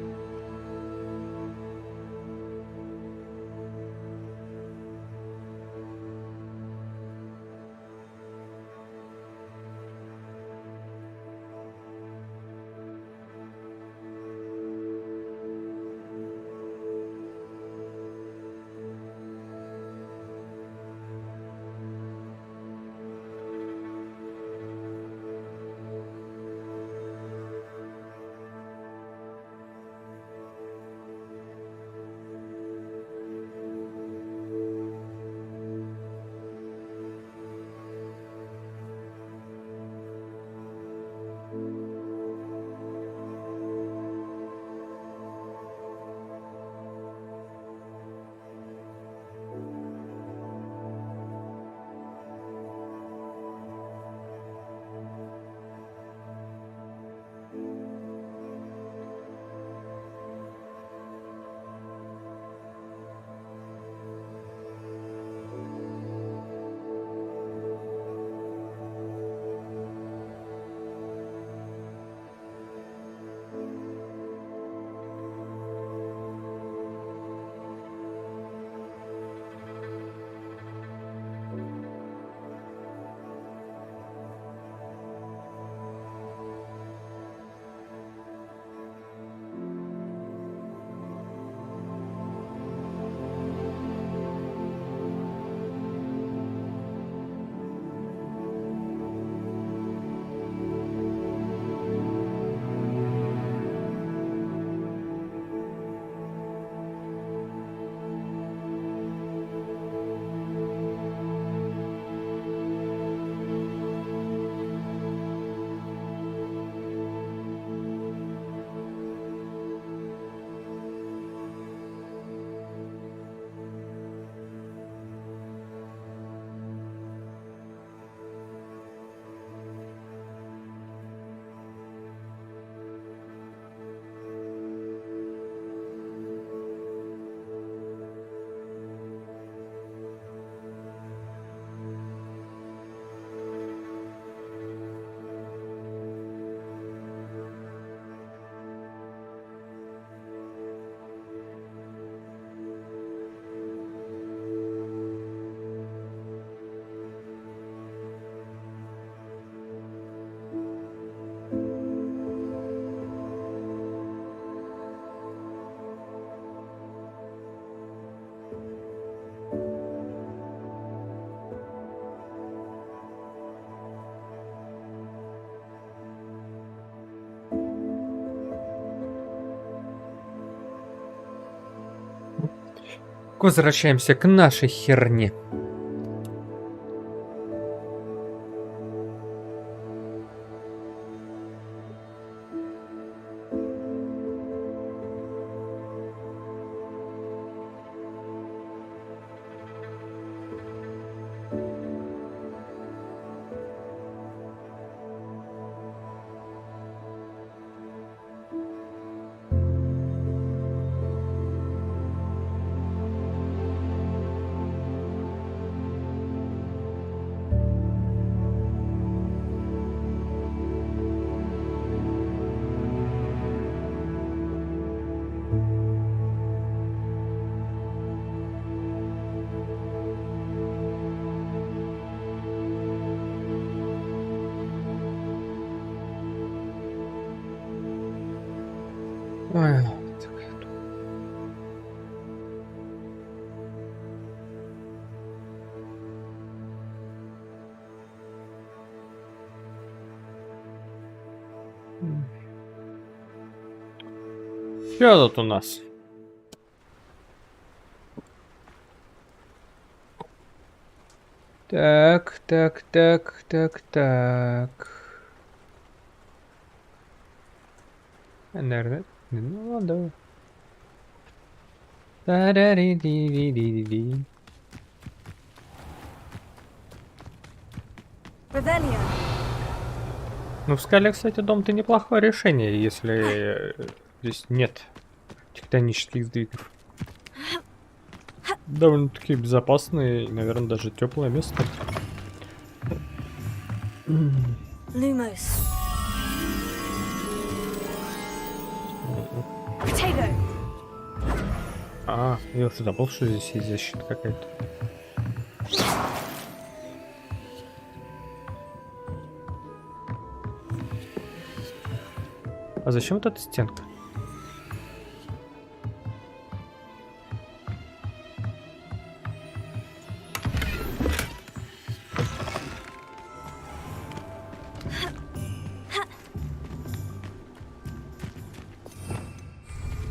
Возвращаемся к нашей херне. Ой, что тут у нас? Так. Наверное, ну ладно. Та-да-ди-ди-ди-ди-ди. Ну, в скале, кстати, дом-то неплохое решение, если здесь нет тектонических сдвигов. Довольно-таки безопасное и, наверное, даже теплое место. Lumos. А, я уже забыл, что здесь есть защита какая-то. А зачем вот эта стенка?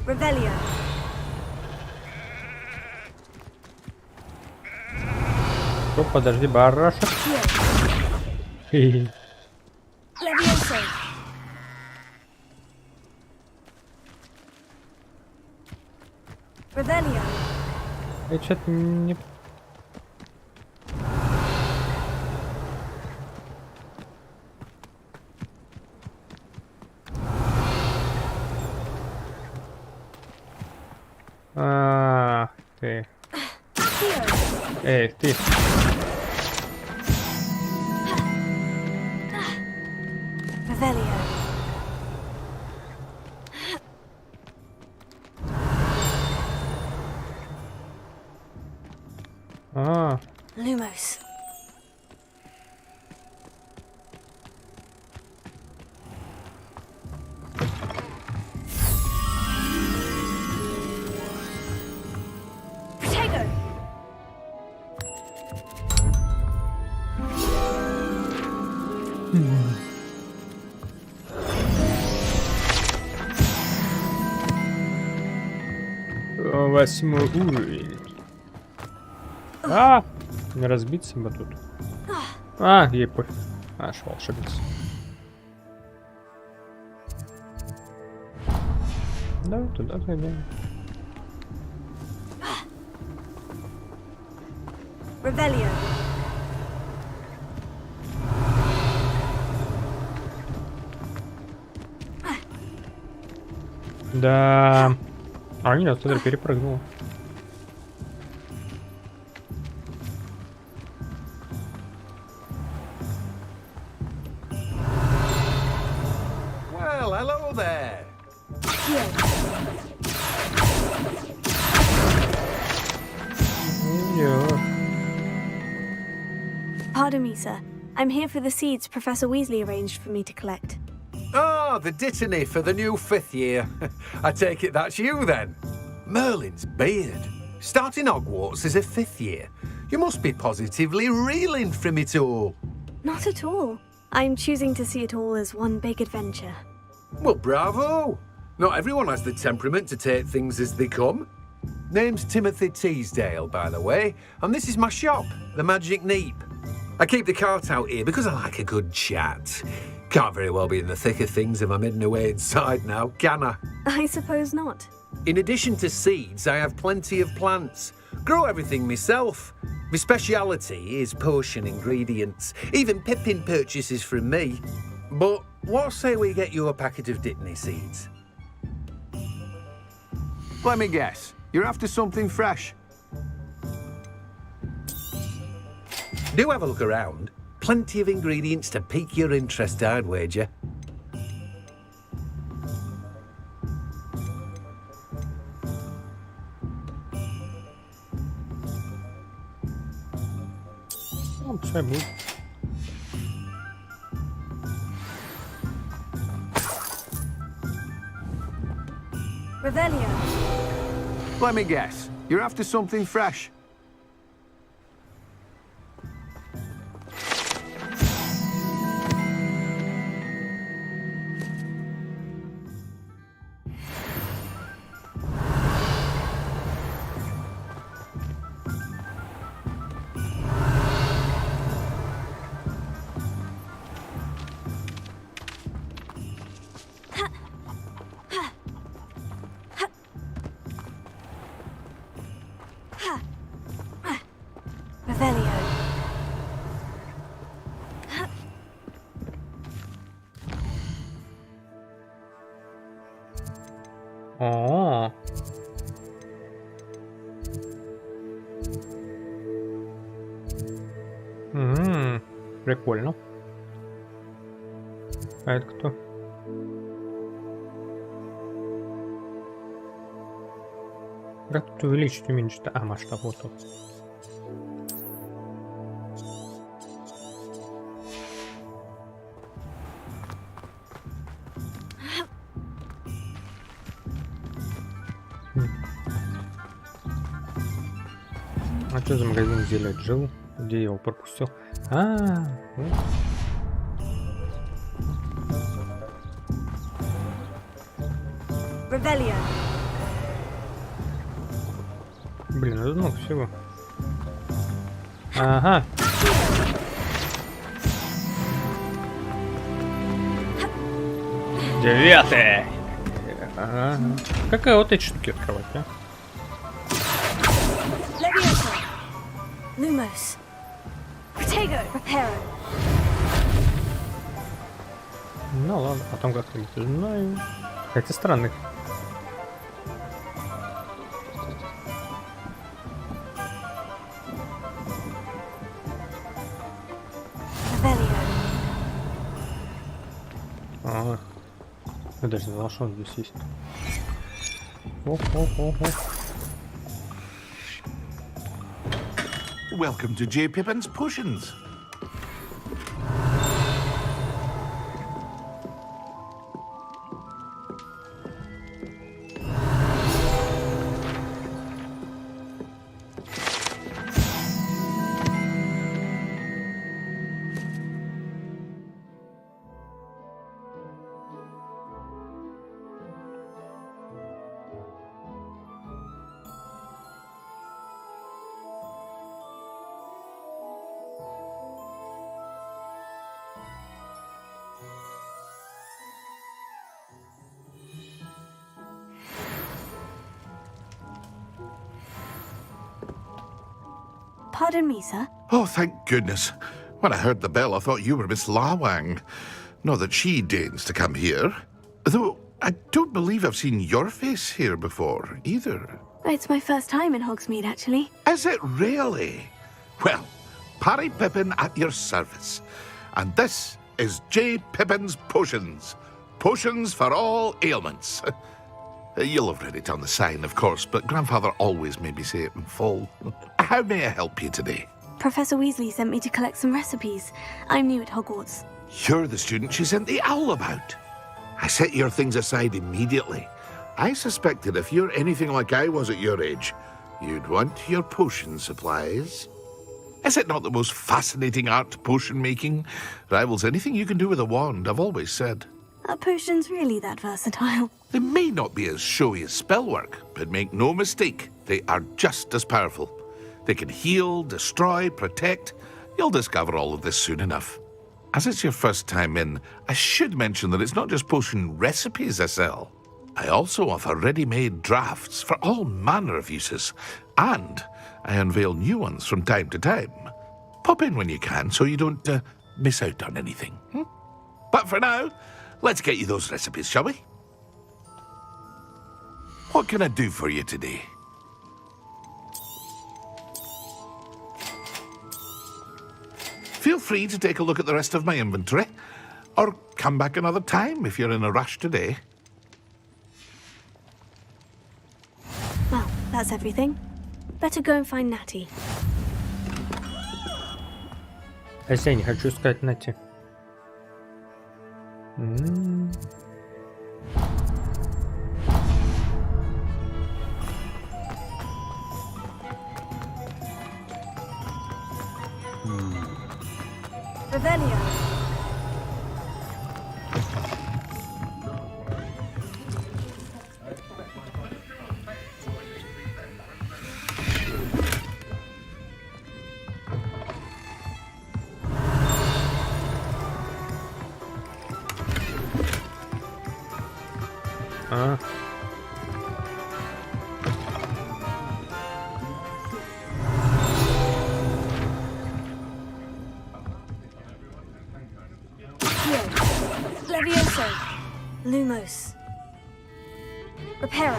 Revelio. О, подожди, барашек. Хе-хе. Levioso. Revelio. Я что-то не... А, ты. Эй, ты. Revelio. А, Lumos. Protego. восьмой уровень. А, не разбиться бы тут. А, ей пофиг. Наш волшебница. Давай туда зайдем. Revelio. Да. А, нет, туда перепрыгнула. Well, hello there. Pardon me, sir. I'm here for the seeds Professor Weasley arranged for me to collect. Oh, the dittany for the new 5th year. I take it that's you then. Merlin's beard. Starting Hogwarts as a 5th year. You must be positively reeling from it all. Not at all. I'm choosing to see it all as one big adventure. Well, bravo. Not everyone has the temperament to take things as they come. Name's Timothy Teasdale, by the way, and this is my shop, the Magic Neep. I keep the cart out here because I like a good chat. Can't very well be in the thick of things if I'm hidden away inside now, can I? I suppose not. In addition to seeds, I have plenty of plants. Grow everything myself. My speciality is potion ingredients. Even Pippin purchases from me. But what say we get you a packet of Dittany seeds? Let me guess. You're after something fresh. Do have a look around. Plenty of ingredients to pique your interest, I'd wager. Ну, пускай будет. Revelio. Let me guess. You're after something fresh. Revelio. О. Прикольно. А это кто? Как тут увеличить, уменьшить? А, масштаб вот тут. А что за магазин зелья Джилл? Где я его пропустил? Вот. Revelio. Блин, это много всего. Ага. Девятый. Ага. Какая вот эти штуки открывать, а? Levioso. Lumos. Protego. Reparo. Ну ладно, потом как-то их знаю. Хотя странный. Ага. Я даже не знал, что он здесь есть. Welcome to J. Pippin's Potions. Pardon me, sir. Oh, thank goodness. When I heard the bell, I thought you were Miss Lawang. Not that she deigns to come here. Though, I don't believe I've seen your face here before, either. It's my first time in Hogsmeade, actually. Is it really? Well, Parry Pippin at your service. And this is J. Pippin's Potions. Potions for all ailments. You'll have read it on the sign, of course, but Grandfather always made me say it in full. How may I help you today? Professor Weasley sent me to collect some recipes. I'm new at Hogwarts. You're the student she sent the owl about. I set your things aside immediately. I suspected if you're anything like I was at your age, you'd want your potion supplies. Is it not the most fascinating art, potion making? Rivals anything you can do with a wand, I've always said. Are potions really that versatile? They may not be as showy as spellwork, but make no mistake, they are just as powerful. They can heal, destroy, protect. You'll discover all of this soon enough. As it's your first time in, I should mention that it's not just potion recipes I sell. I also offer ready-made drafts for all manner of uses, and I unveil new ones from time to time. Pop in when you can so you don't miss out on anything. But for now, let's get you those recipes, shall we? What can I do for you today? Feel free to take a look at the rest of my inventory, or come back another time if you're in a rush today. Well, that's everything. Better go and find Natty. Хотя я не хочу искать Нати. Revelio. Levioso. Lumos. Reparo.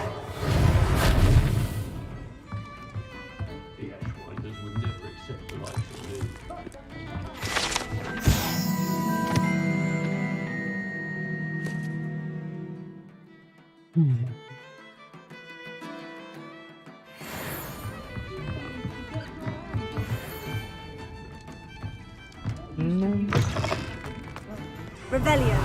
Revelio.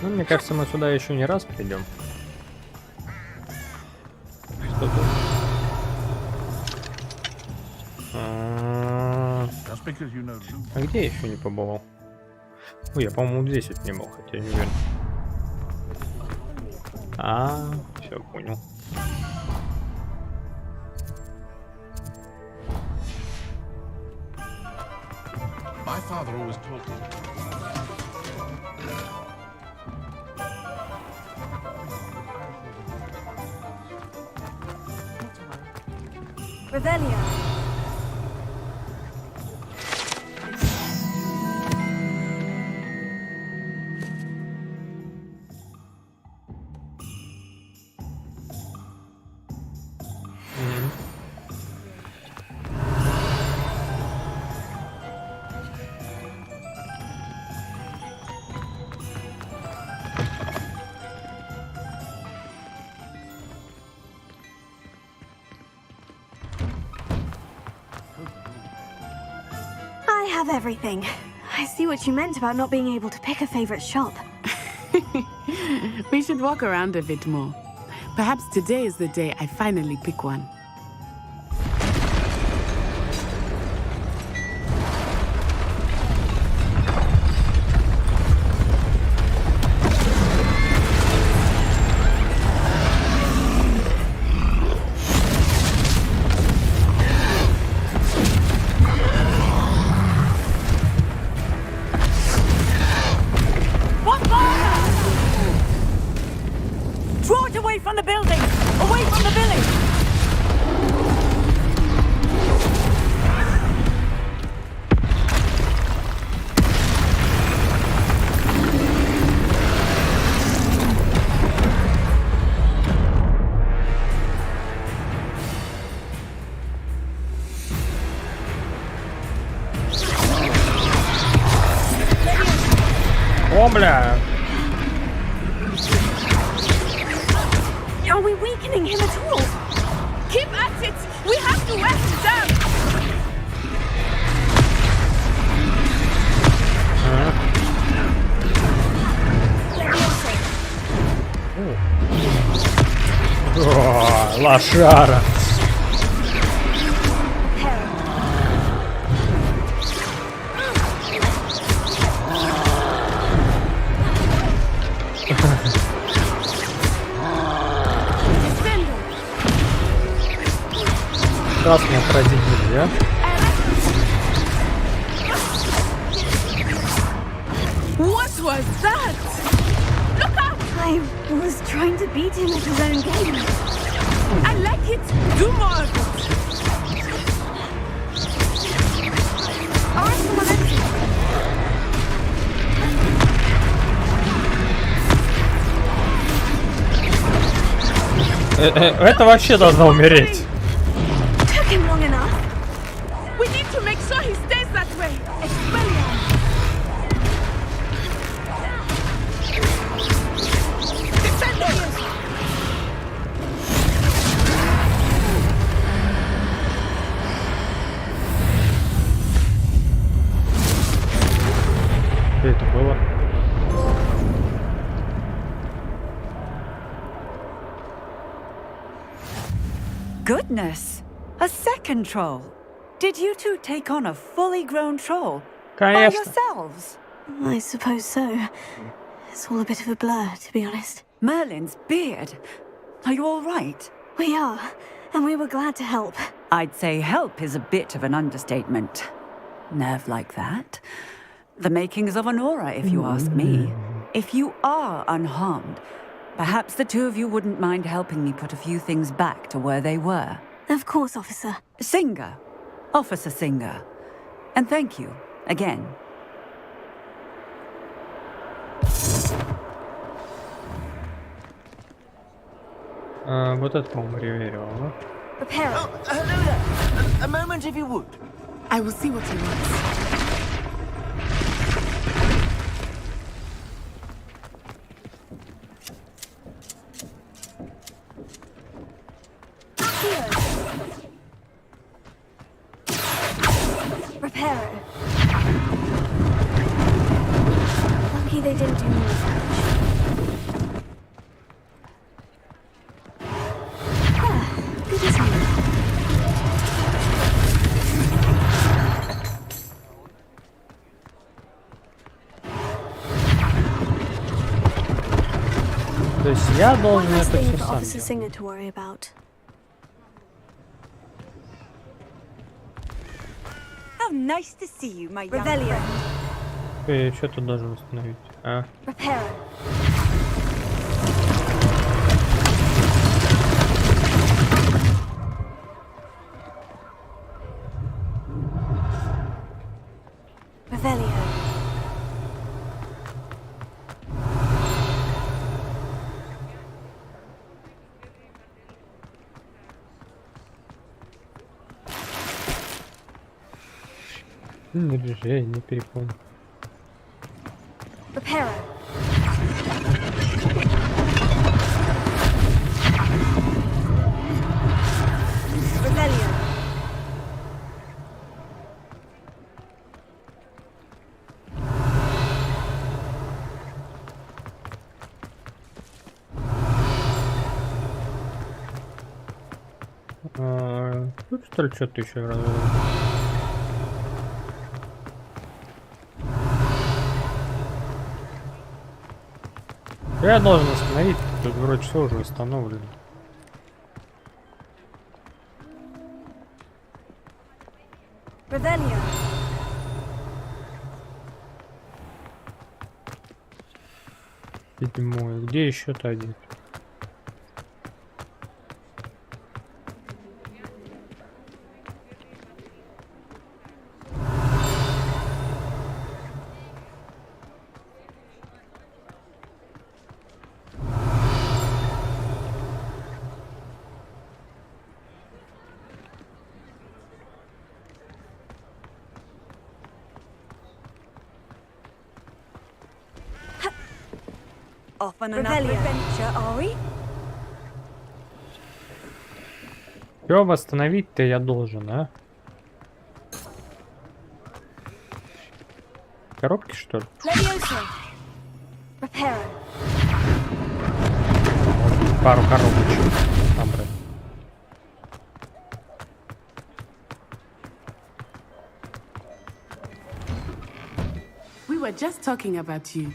Ну, мне кажется, мы сюда еще не раз придем. Что тут? А где я еще не побывал? Ой, я, по-моему, здесь вот не был, хотя не уверен. Все, понял. My father always told me. Revelio. I have everything. I see what you meant about not being able to pick a favorite shop. We should walk around a bit more. Perhaps today is the day I finally pick one. Draw it away from the building! Away from the village! О, бля! Are we weakening him at all? Keep at it! We have to wear him down! О, лошара! Красный отразить нельзя. What was that? Look out! I was trying to beat him at his own game. I like it. Do more of it. Alright, someone else. Это вообще должно умереть. Took him long enough. We need to make sure he stays that way. Expelliarmus. Что это было? Goodness! A second troll! Did you two take on a fully grown troll? By Конечно. yourselves? I suppose so. It's all a bit of a blur, to be honest. Merlin's beard. Are you all right? We are, and we were glad to help. I'd say help is a bit of an understatement. Nerve like that. The makings of an aura, if you ask me. If you are unharmed, perhaps the two of you wouldn't mind helping me put a few things back to where they were. Of course, officer. Singer. Officer Singer. And thank you, again. Вот это, по-моему, Риверио, да? Prepare. Oh, hello there. A moment, if you would. I will see what he wants. they didn't do more damage. Good as new. То есть я One должен less это thing все for сам Officer делать. Singer to worry about. How nice to see you, my young Revelio. friend. Я что-то должен установить. А. Reparo. Revelio. Я не перепомню. Reparo. Revelio. Тут что ли что-то еще раз? Я должен остановить, тут вроде все уже установлено. Revelio. Седьмой. Где еще-то один? Off on another adventure, are we? Все восстановить-то я должен, а? Коробки, что ли? Levioso. Reparo. Пару коробочек набрать. We were just talking about you.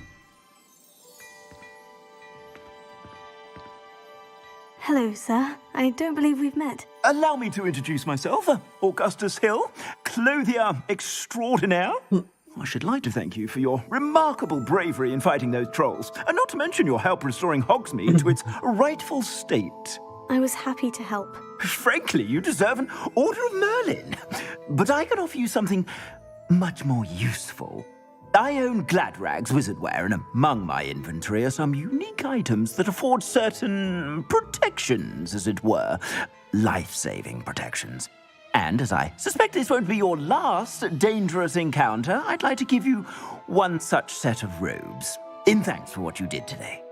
Hello, sir. I don't believe we've met. Allow me to introduce myself, Augustus Hill, clothier extraordinaire. I should like to thank you for your remarkable bravery in fighting those trolls, and not to mention your help restoring Hogsmeade to its rightful state. I was happy to help. Frankly, you deserve an Order of Merlin. But I can offer you something much more useful. I own Gladrag's wizardware, and among my inventory are some unique items that afford certain protections, as it were. Life-saving protections. And as I suspect this won't be your last dangerous encounter, I'd like to give you one such set of robes, in thanks for what you did today.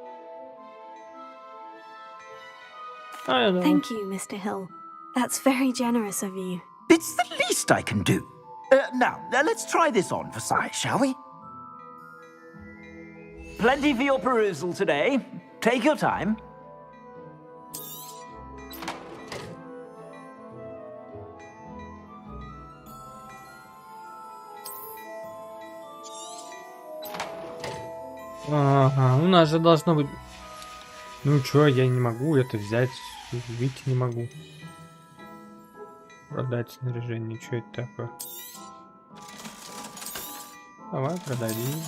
Thank you, Mr. Hill. That's very generous of you. It's the least I can do. Now, let's try this on for size, shall we? Plenty for your perusal today. Take your time. Ага, у нас же должно быть... Ну чё, я не могу это взять, выйти не могу. Продать снаряжение, что это такое? Давай, продадим.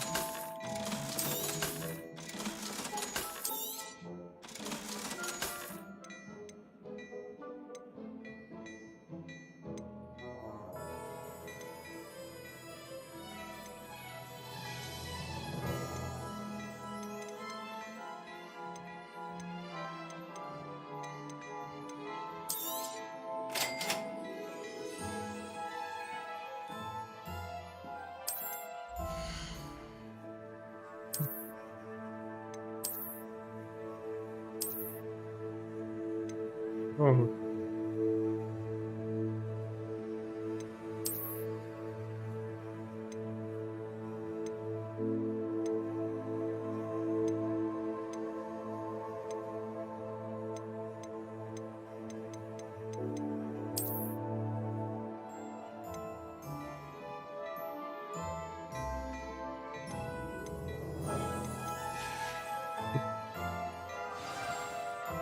Ого.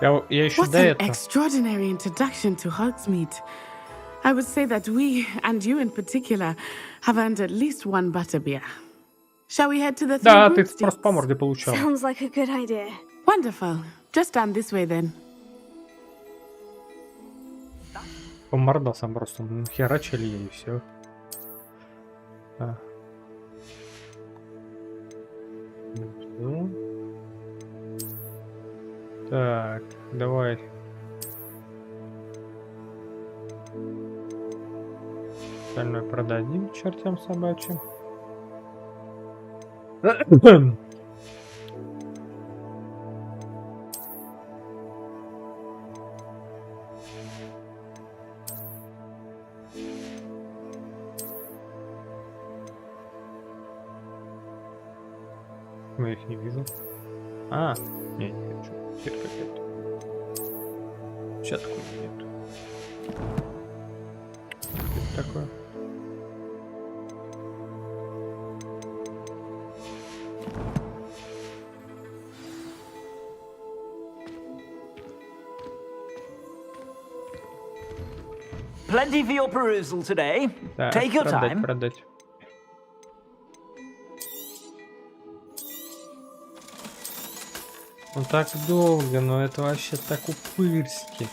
Я еще What до an этого. extraordinary introduction to Hogsmeade. I would say that we, and you in particular, have earned at least one butterbeer. Shall we head to the Да, three ты broomsticks? просто по морде получал. Sounds like a good idea. Wonderful. Just stand this way then. По мордасам просто херачили и все. Так, давай. Остальное продадим чертям собачьим. Я их не вижу. Не вижу. Где-то какая-то. Сейчас такой нет. Что такое? Plenty for your perusal today. Так, Take your time. продать. Ну так долго, но это вообще так упырски.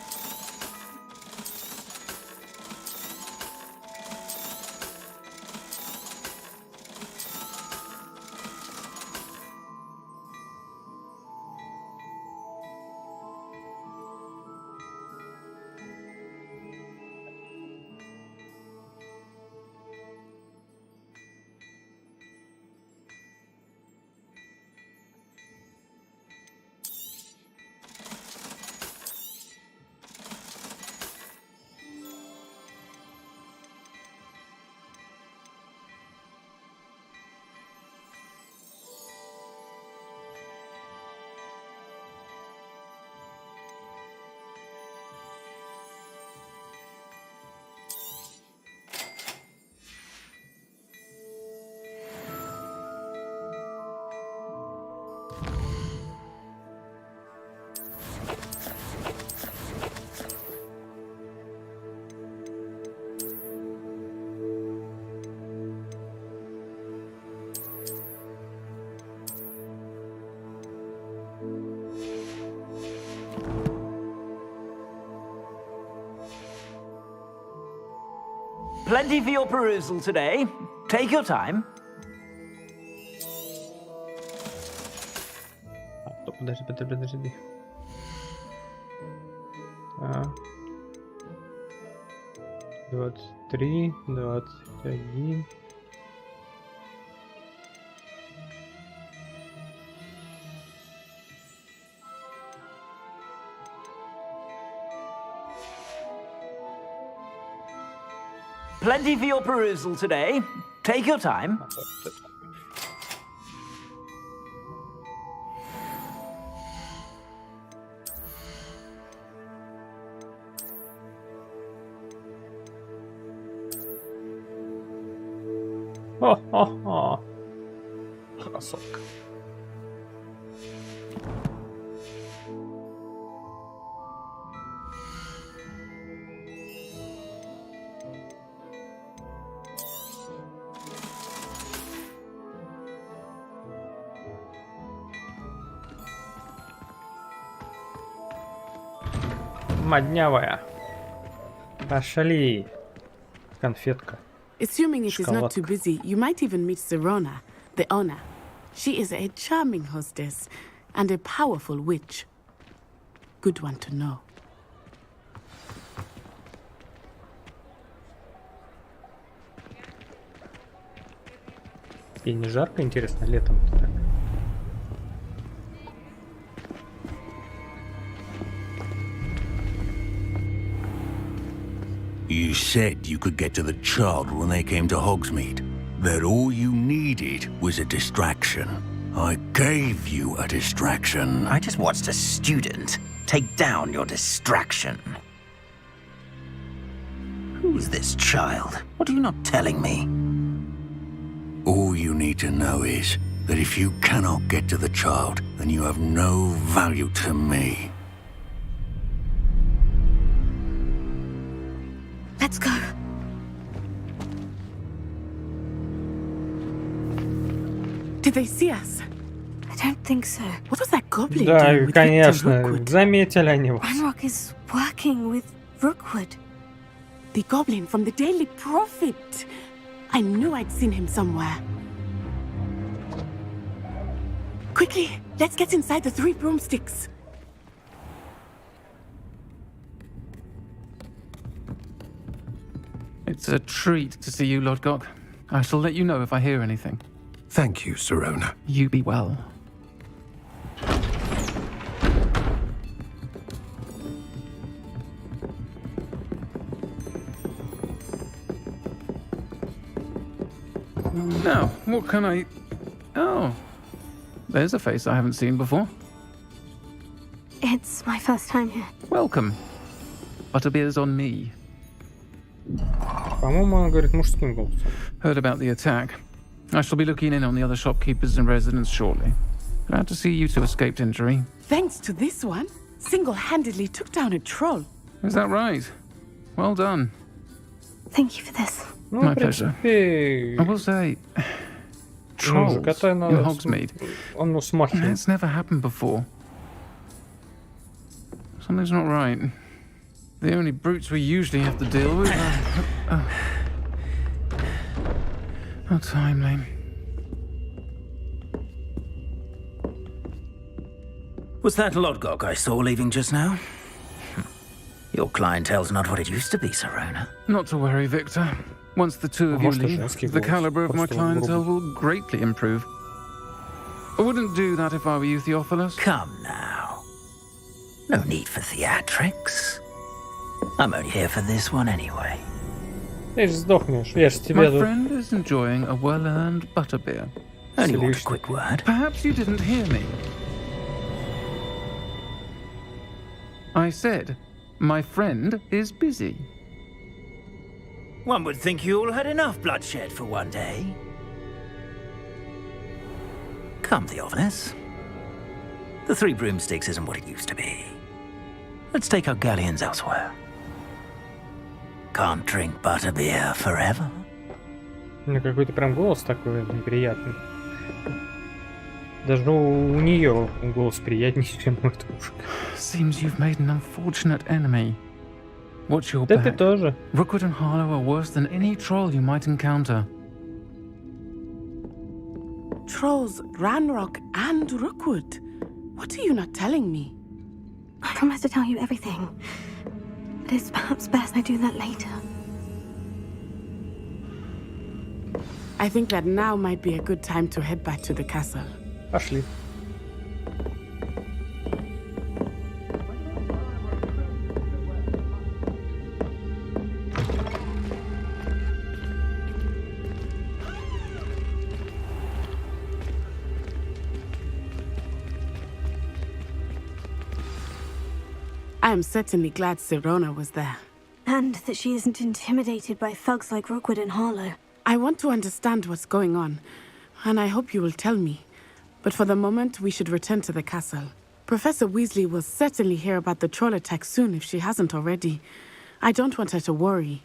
Plenty for your perusal today. Take your time. Подожди. 23, 21. Plenty for your perusal today. Take your time. Хо-хо-хо. Красотка. Моднявая. Пошли. Конфетка. Assuming it is not too busy, you might even meet Serona, the owner. She is a charming hostess and a powerful witch. Good one to know. И не жарко, интересно, летом-то так? You said you could get to the child when they came to Hogsmeade. That all you needed was a distraction. I gave you a distraction. I just watched a student take down your distraction. Who's this child? What are you not telling me? All you need to know is that if you cannot get to the child, then you have no value to me. Did they see us? I don't think so. What was that goblin Да, doing with конечно, Victor Rookwood? заметили они вас. Ranrock is working with Rookwood. The goblin from the Daily Prophet. I knew I'd seen him somewhere. Quickly, let's get inside the 3 broomsticks. It's a treat to see you, Lodgok. I shall let you know if I hear anything. Thank you, Sirona. You be well. Now, what can I... Oh, there's a face I haven't seen before. It's my first time here. Welcome. Butterbeer's on me. По-моему, он говорит мужским голосом. Heard about the attack. I shall be looking in on the other shopkeepers and residents shortly. Glad to see you two escaped injury. Thanks to this one, single-handedly took down a troll. Is that right? Well done. Thank you for this. My pleasure. I will say, trolls in Hogsmeade. It's never happened before. Something's not right. The only brutes we usually have to deal with are... How timely. Was that Lodgok I saw leaving just now? Your clientele's not what it used to be, Sirona. Not to worry, Victor. Once the two of you leave, the caliber of my clientele will greatly improve. I wouldn't do that if I were you, Theophilus. Come now. No need for theatrics. I'm only here for this one anyway. Ты же сдохнешь, я же My тебя... friend is enjoying a well-earned butterbeer. Only want a quick word. Perhaps you didn't hear me. I said, my friend is busy. One would think you all had enough bloodshed for one day. Come, Theophilus. The 3 broomsticks isn't what it used to be. Let's take our galleons elsewhere. Can't drink butterbeer forever. Ну, какой-то прям голос такой неприятный. Даже у нее голос приятнее, чем у этого мужика. Seems you've made an unfortunate enemy. Watch your Да back. ты тоже. Rookwood and Harlow are worse than any troll you might encounter. Trolls, Ranrock, and Rookwood. What are you not telling me? I promise to tell you everything. But it's perhaps best I do that later. I think that now might be a good time to head back to the castle. Пошли. I am certainly glad Sirona was there. And that she isn't intimidated by thugs like Rookwood and Harlow. I want to understand what's going on, and I hope you will tell me. But for the moment, we should return to the castle. Professor Weasley will certainly hear about the troll attack soon if she hasn't already. I don't want her to worry.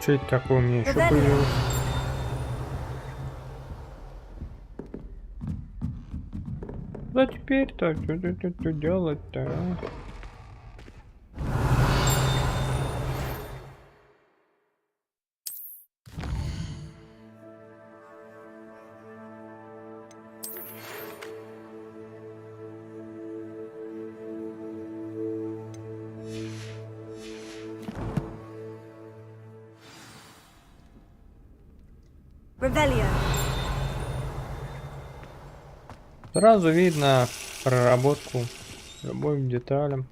Что это такое у меня еще появилось? Да теперь-то, что делать-то? Revelio. Сразу видно проработку, любовь к деталям.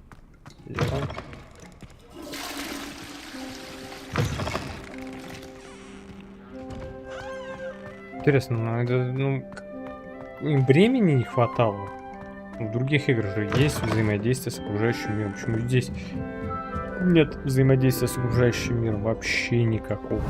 Интересно, ну, это, им времени не хватало. В других играх же есть взаимодействие с окружающим миром. Почему здесь нет взаимодействия с окружающим миром вообще никакого?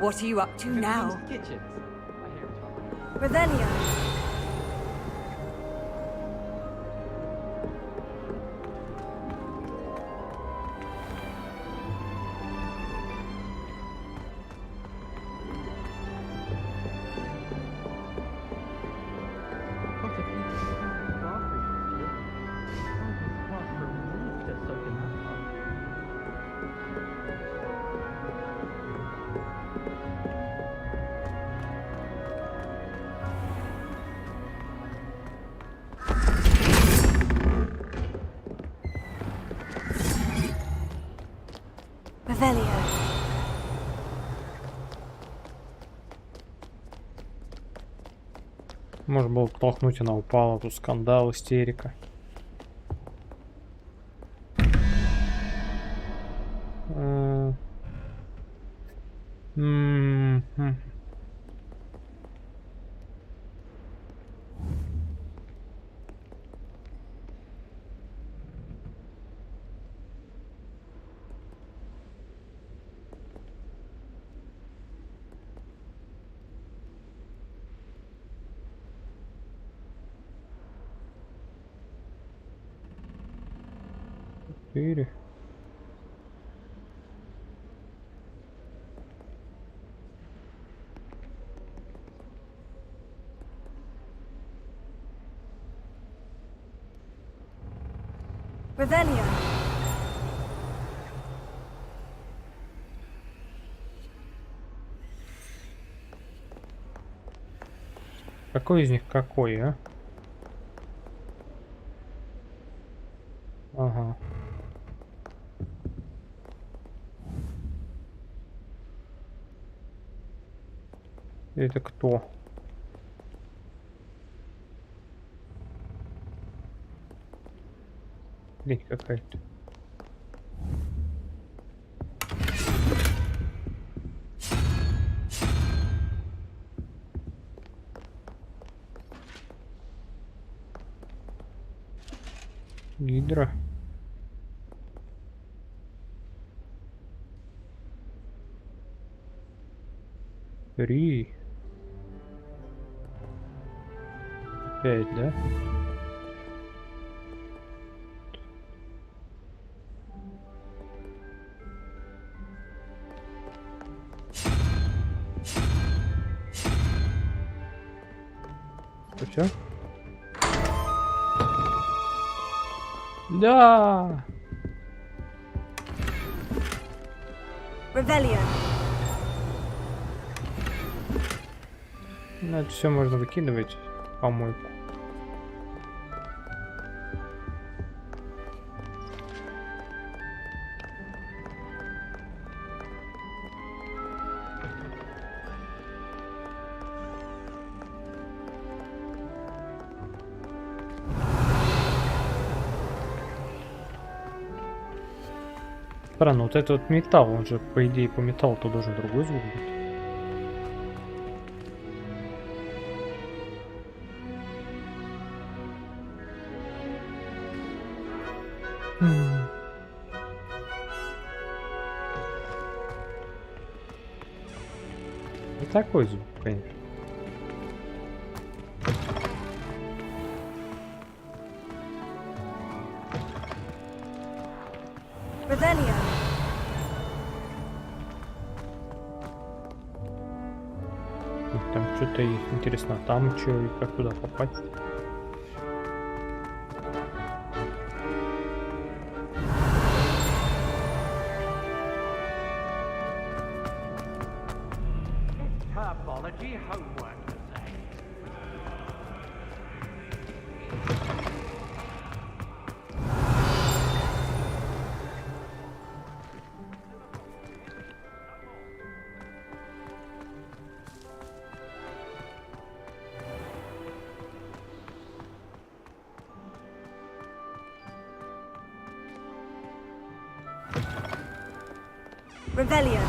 What are you up to now? Revelio. Можно было толкнуть, она упала. Тут скандал, истерика. Четыре. Revelio. Какой из них какой, а? Ага. Это кто? Блин, какая-то. Гидра. Три. 5, да? Все? Да! Revelio. Ну, это все можно выкидывать в помойку. Странно, вот этот вот металл, он же, по идее, по металлу-то должен другой звук быть. Вот такой звук, конечно. Revelio. Там что-то есть. Интересно, а там что и как туда попасть? Revelio.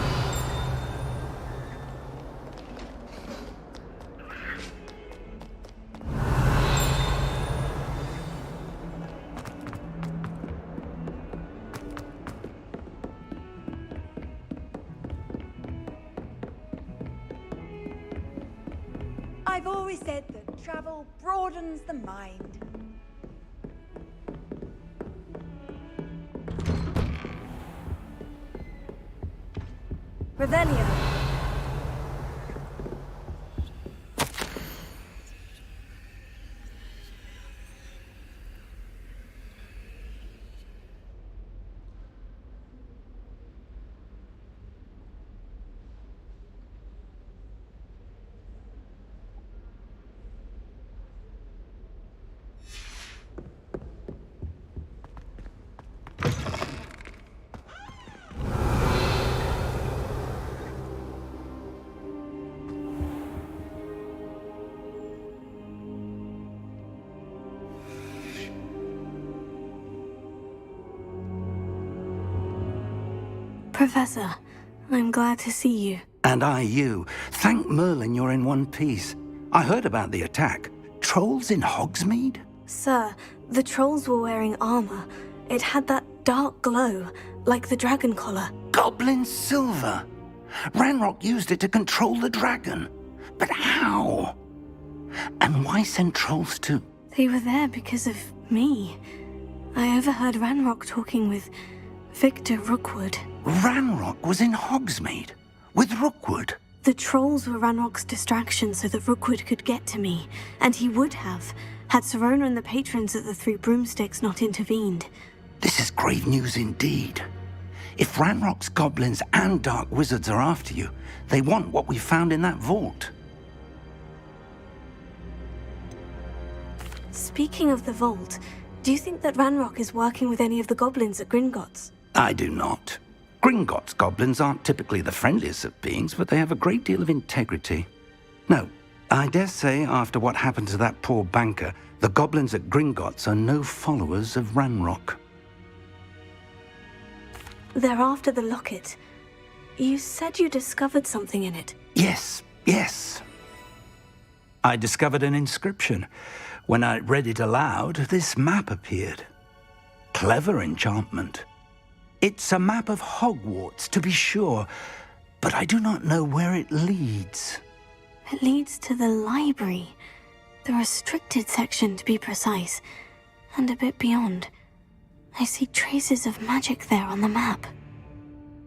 I've always said that travel broadens the mind. Revelio. Professor, I'm glad to see you. And I you. Thank Merlin you're in one piece. I heard about the attack. Trolls in Hogsmeade? Sir, the trolls were wearing armor. It had that dark glow, like the dragon collar. Goblin silver. Ranrock used it to control the dragon. But how? And why send trolls too? They were there because of me. I overheard Ranrock talking with Victor Rookwood. Ranrock was in Hogsmeade with Rookwood. The trolls were Ranrock's distraction so that Rookwood could get to me, and he would have, had Serona and the patrons at the Three Broomsticks not intervened. This is grave news indeed. If Ranrock's goblins and dark wizards are after you, they want what we found in that vault. Speaking of the vault, do you think that Ranrock is working with any of the goblins at Gringotts? I do not. Gringotts goblins aren't typically the friendliest of beings, but they have a great deal of integrity. No, I dare say after what happened to that poor banker, the goblins at Gringotts are no followers of Ranrock. They're after the locket. You said you discovered something in it. Yes. I discovered an inscription. When I read it aloud, this map appeared. Clever enchantment. It's a map of Hogwarts, to be sure, but I do not know where it leads. It leads to the library. The restricted section, to be precise. And a bit beyond. I see traces of magic there on the map.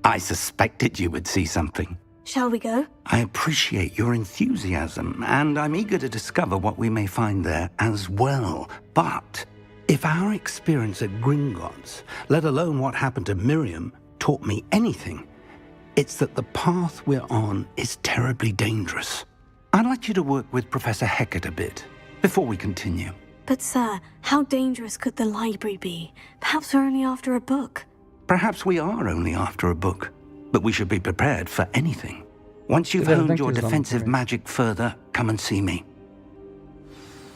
I suspected you would see something. Shall we go? I appreciate your enthusiasm, and I'm eager to discover what we may find there as well. But if our experience at Gringotts, let alone what happened to Miriam, taught me anything, it's that the path we're on is terribly dangerous. I'd like you to work with Professor Hecat a bit before we continue. But sir, how dangerous could the library be? Perhaps we're only after a book. Perhaps we are only after a book, but we should be prepared for anything. Once you've honed your defensive magic further, come and see me.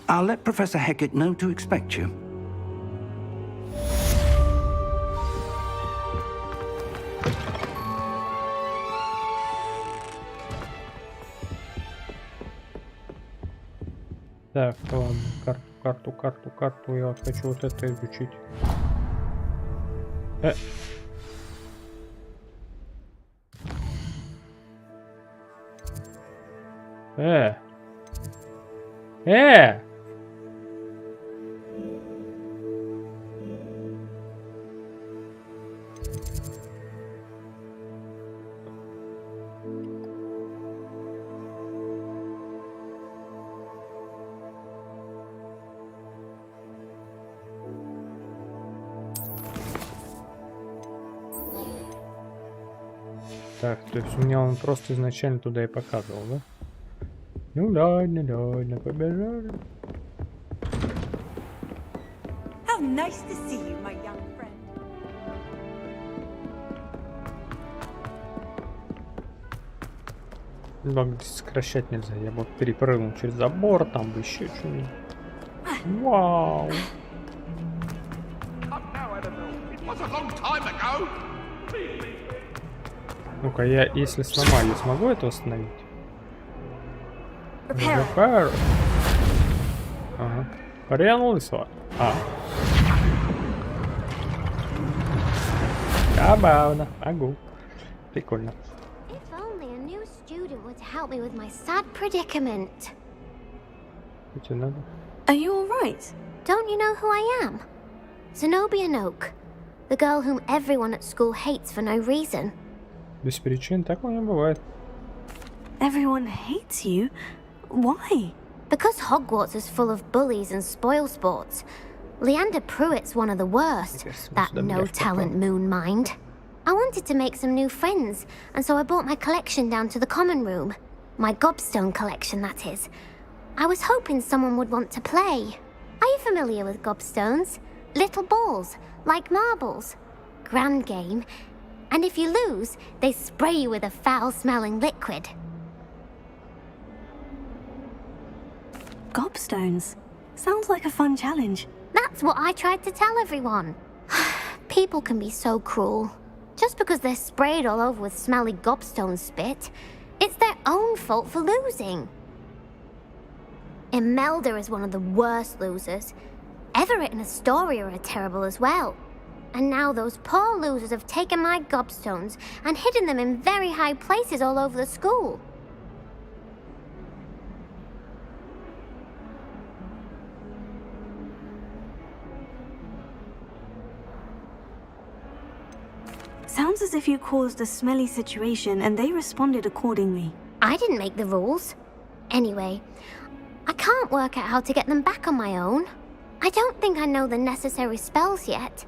I'll let Professor Hecat know to expect you. Так, ладно, карту. Я вот хочу вот это изучить. Так, то есть меня он просто изначально туда и показывал, да? Ну ладно, побежали. How nice to see you, my young friend. Много сокращать нельзя. Я бы перепрыгнул через забор, там бы еще что-нибудь. Вау. Ну-ка, я, если сломаю, смогу это установить? Repair. Ага. Реанулся. Забавно. Могу. Прикольно. If only a new student would help me with my sad predicament. Что тебе надо? Are you all right? Don't you know who I am? Zenobia Noak, the girl whom everyone at school hates for no reason. Без причин такого не бывает. Everyone hates you? Why? Because Hogwarts is full of bullies and spoilsports. Leander Pruitt's one of the worst, that no-talent moon mind. I wanted to make some new friends, and so I brought my collection down to the common room. My gobstone collection, that is. I was hoping someone would want to play. Are you familiar with gobstones? Little balls, like marbles. Grand game. And if you lose, they spray you with a foul-smelling liquid. Gobstones. Sounds like a fun challenge. That's what I tried to tell everyone. People can be so cruel. Just because they're sprayed all over with smelly gobstone spit, it's their own fault for losing. Imelda is one of the worst losers. Everett and Astoria are terrible as well. And now those poor losers have taken my gobstones and hidden them in very high places all over the school. Sounds as if you caused a smelly situation and they responded accordingly. I didn't make the rules. Anyway, I can't work out how to get them back on my own. I don't think I know the necessary spells yet.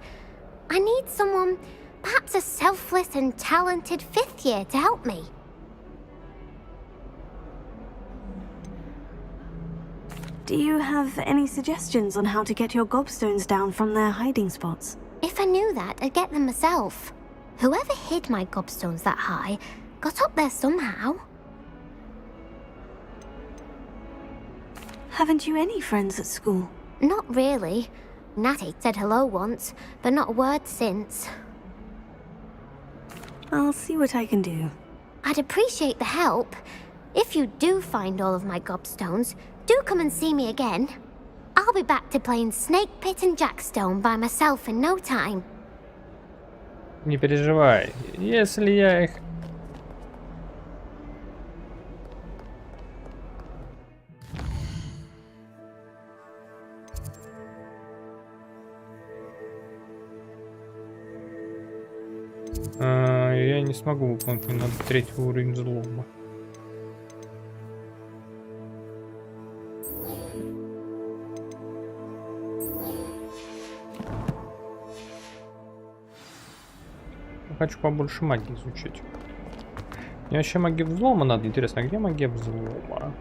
I need someone, perhaps a selfless and talented fifth year to help me. Do you have any suggestions on how to get your gobstones down from their hiding spots? If I knew that, I'd get them myself. Whoever hid my gobstones that high got up there somehow. Haven't you any friends at school? Not really. Natty said hello once, but not a word since. I'll see what I can do. I'd appreciate the help. If you do find all of my gobstones, do come and see me again. I'll be back to playing Snake Pit and Jackstone by myself in no time. Не переживай, если я их... я не смогу выполнить, мне надо 3-й уровень взлома. Хочу побольше магии изучить. Мне вообще магия взлома надо. Интересно, где магия взлома?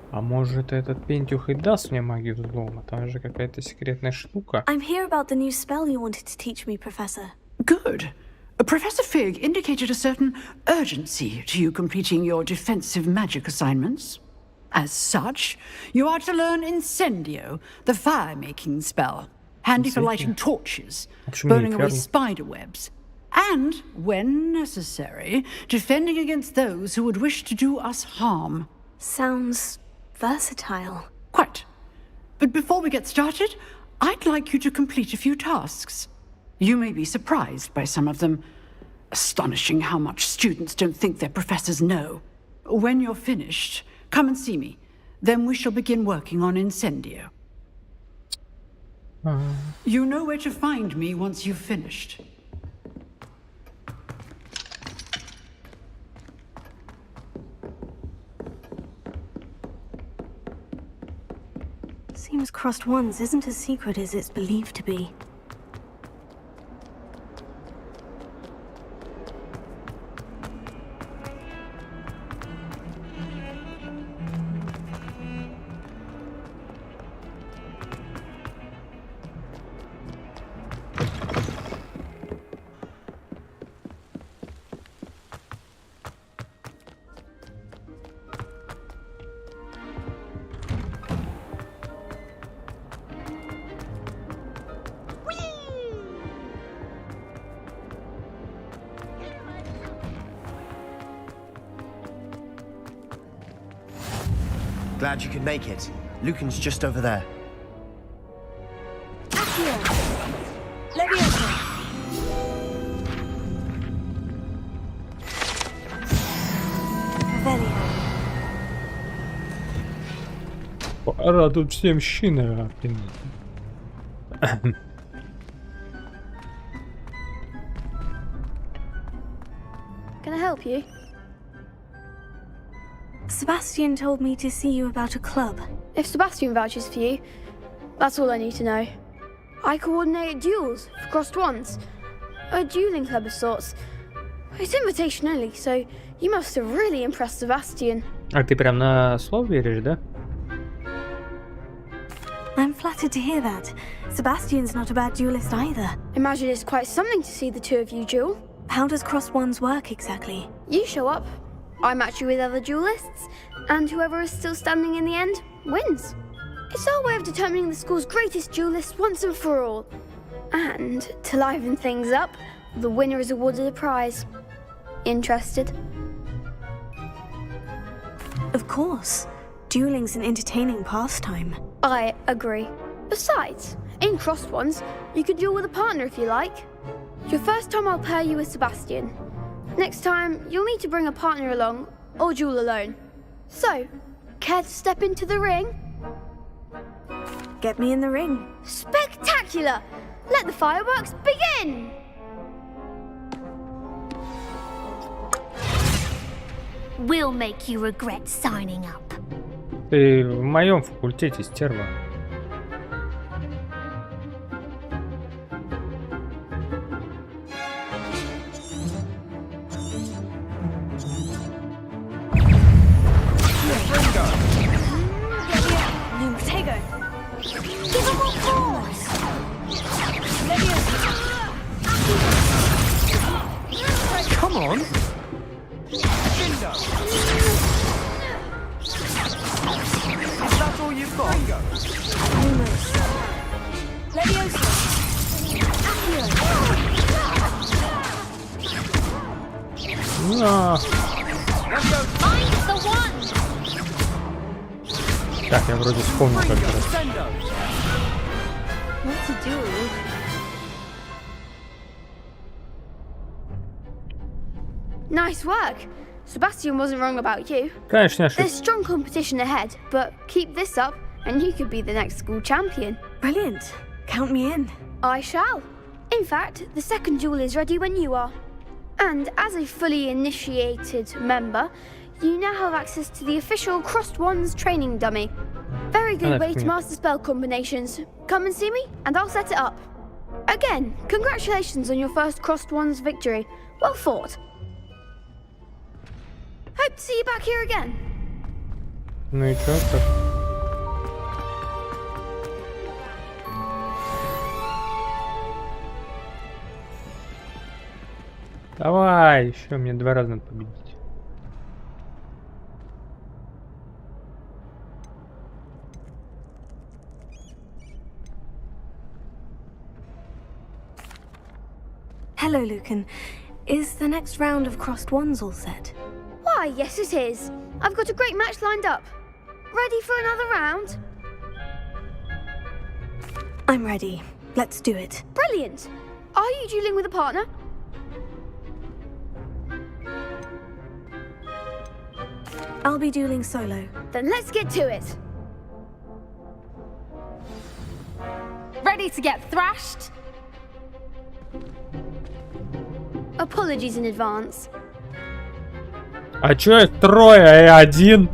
А может этот пентюх и даст мне магию взлома? Там же какая-то секретная штука. I'm here about the new spell you wanted to teach me, Professor. Good. Professor Fig indicated a certain urgency to you completing your defensive magic assignments. As such, you are to learn Incendio, the fire-making spell. Handy for lighting torches, burning away spider webs, and, when necessary, defending against those who would wish to do us harm. Sounds versatile. Quite. But before we get started, I'd like you to complete a few tasks. You may be surprised by some of them. Astonishing how much students don't think their professors know. When you're finished, come and see me. Then we shall begin working on Incendio. You know where to find me once you've finished. Seems crossed ones isn't as secret as it's believed to be. glad you could make it. Lucan's just over there. Пора тут всем щины. Can I help you? Sebastian told me to see you about a club. If Sebastian vouches for you, that's all I need to know. I coordinate duels for crossed wands. A dueling club of sorts. It's invitation only, so you must have really impressed Sebastian. А ты прям на слово веришь, да? I'm flattered to hear that. Sebastian's not a bad duelist either. Imagine it's quite something to see the two of you duel. How does crossed wands work exactly? You show up, I match you with other duelists, and whoever is still standing in the end wins. It's our way of determining the school's greatest duelist once and for all. And to liven things up, the winner is awarded a prize. Interested? Of course. Dueling's an entertaining pastime. I agree. Besides, in crossed ones, you could duel with a partner if you like. Your first time I'll pair you with Sebastian. Next time, you'll need to bring a partner along, or duel alone. So, care to step into the ring? Get me in the ring. Spectacular! Let the fireworks begin! We'll make you regret signing up. Ты в моем факультете, стерва. Come on! Is that all you've got? Так, я вроде вспомнил как раз. What to do? Nice work. Sebastian wasn't wrong about you. Конечно, There's strong competition ahead, but keep this up and you could be the next school champion. Brilliant. Count me in. I shall. In fact, the second duel is ready when you are. And as a fully initiated member, you now have access to the official Crossed Wands training dummy. Very good way to master spell combinations. Come and see me, and I'll set it up. Again, congratulations on your first Crossed Wands victory. Well fought. Hope to see you back here again. Ну и чё так? Давай, еще мне 2 раза надо победить. Hello, Lucan. Is the next round of crossed wands all set? Why, yes it is. I've got a great match lined up. Ready for another round? I'm ready. Let's do it. Brilliant. Are you dueling with a partner? I'll be dueling solo. Then let's get to it. Ready to get thrashed? Apologies in advance. А чё их 3, а я 1?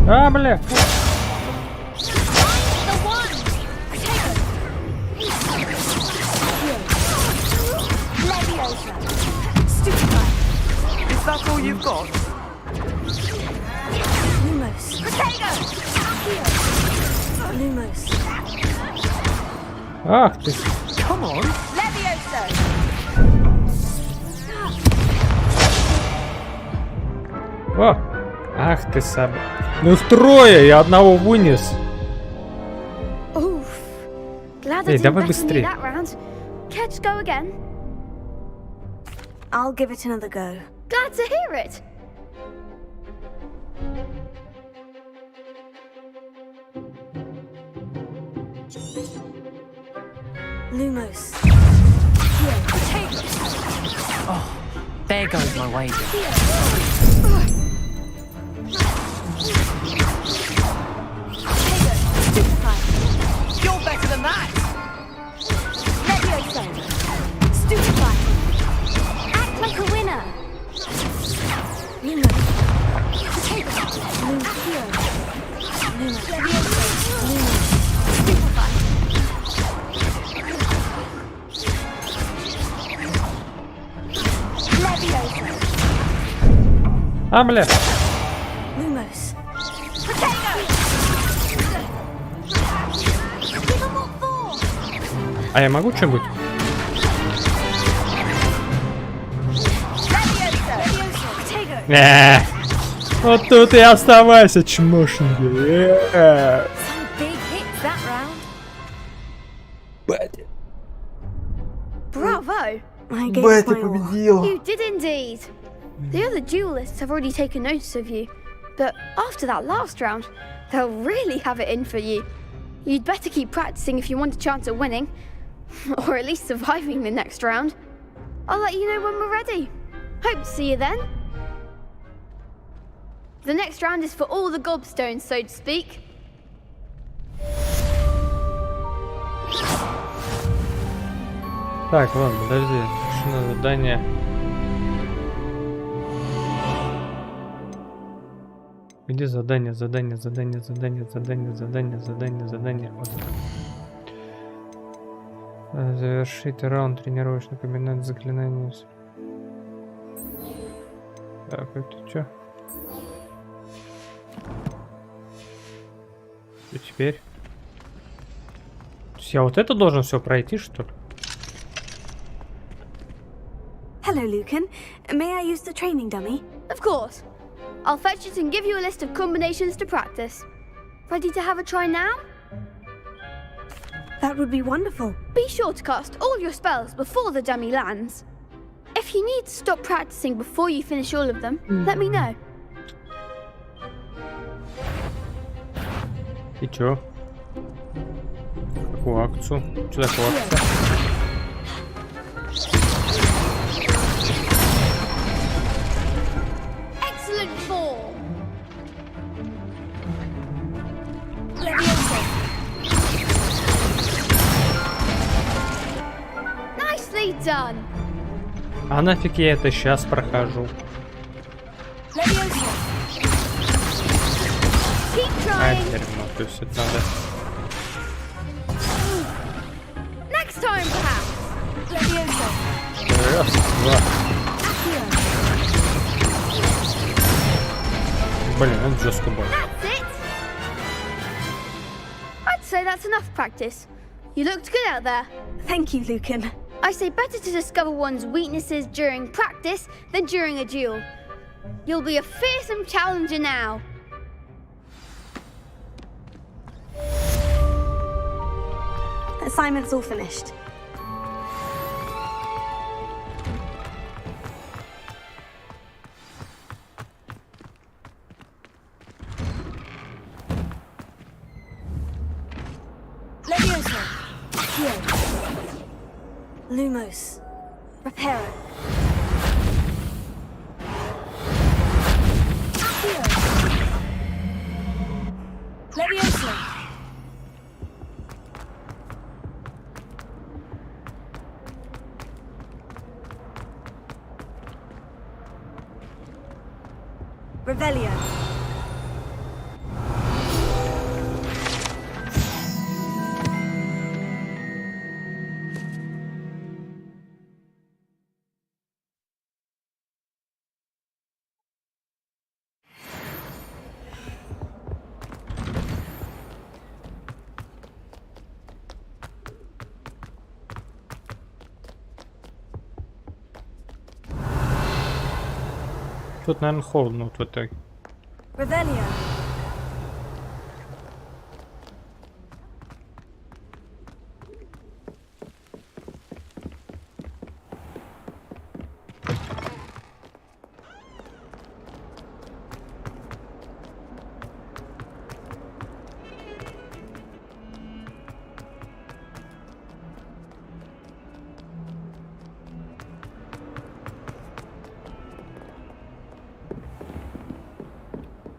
А, бля. Is that all you've got? Lumos. Lumos. Ах ты. Come on. О, ах ты сам. Ну их 3, я одного вынес. Glad I Эй, didn't давай bet on you быстрее. that round. Care to go again? I'll give it another go. Glad to hear it. Lumos. Oh, there goes my wager. You're better than that! Levioso. Stupefy. Act like a winner. Lumos. Lumos. Lumos. Levioso. Lumos. Stupefy. Levioso. А, бля. Lumos. А я могу что-нибудь? Вот тут и оставайся, чмошник. Some big hits that round. Bravo! I gave my all. You did indeed. The other duelists have already taken notice of you, but after that last round, they'll really have it in for you. You'd better keep practicing if you want a chance at winning, or at least surviving the next round. I'll let you know when we're ready. Hope to see you then. The next round is for all the gobstones, so to speak. Так, ладно, подожди. Что задание? Где задание, задание, задание, задание, задание, задание, задание, задание? Вот. Завершить раунд тренировочной комбинации заклинаний. Так, это что? И теперь? То есть я вот это должен все пройти, что ли? Hello, Lucan. May I use the training dummy? Of course. I'll fetch it and give you a list of combinations to practice. Ready to have a try now? That would be wonderful. Be sure to cast all your spells before the dummy lands. If you need to stop practicing before you finish all of them, let me know. И чё? Какую акцию? Что такое акция? Excellent form. Nicely done. А нафиг я это сейчас прохожу? Keep А, trying. дерьмо, то есть это надо... Next time, perhaps. Раз, два. Блин, он жестко был. That's it. I'd say that's enough practice. You looked good out there. Thank you, Lucan. I say better to discover one's weaknesses during practice than during a duel. You'll be a fearsome challenger now. Assignment's all finished. Levioso. Accio. Lumos. Reparo. Accio. Levioso. Revelio. Тут, наверное, холодно вот в итоге. Revelio.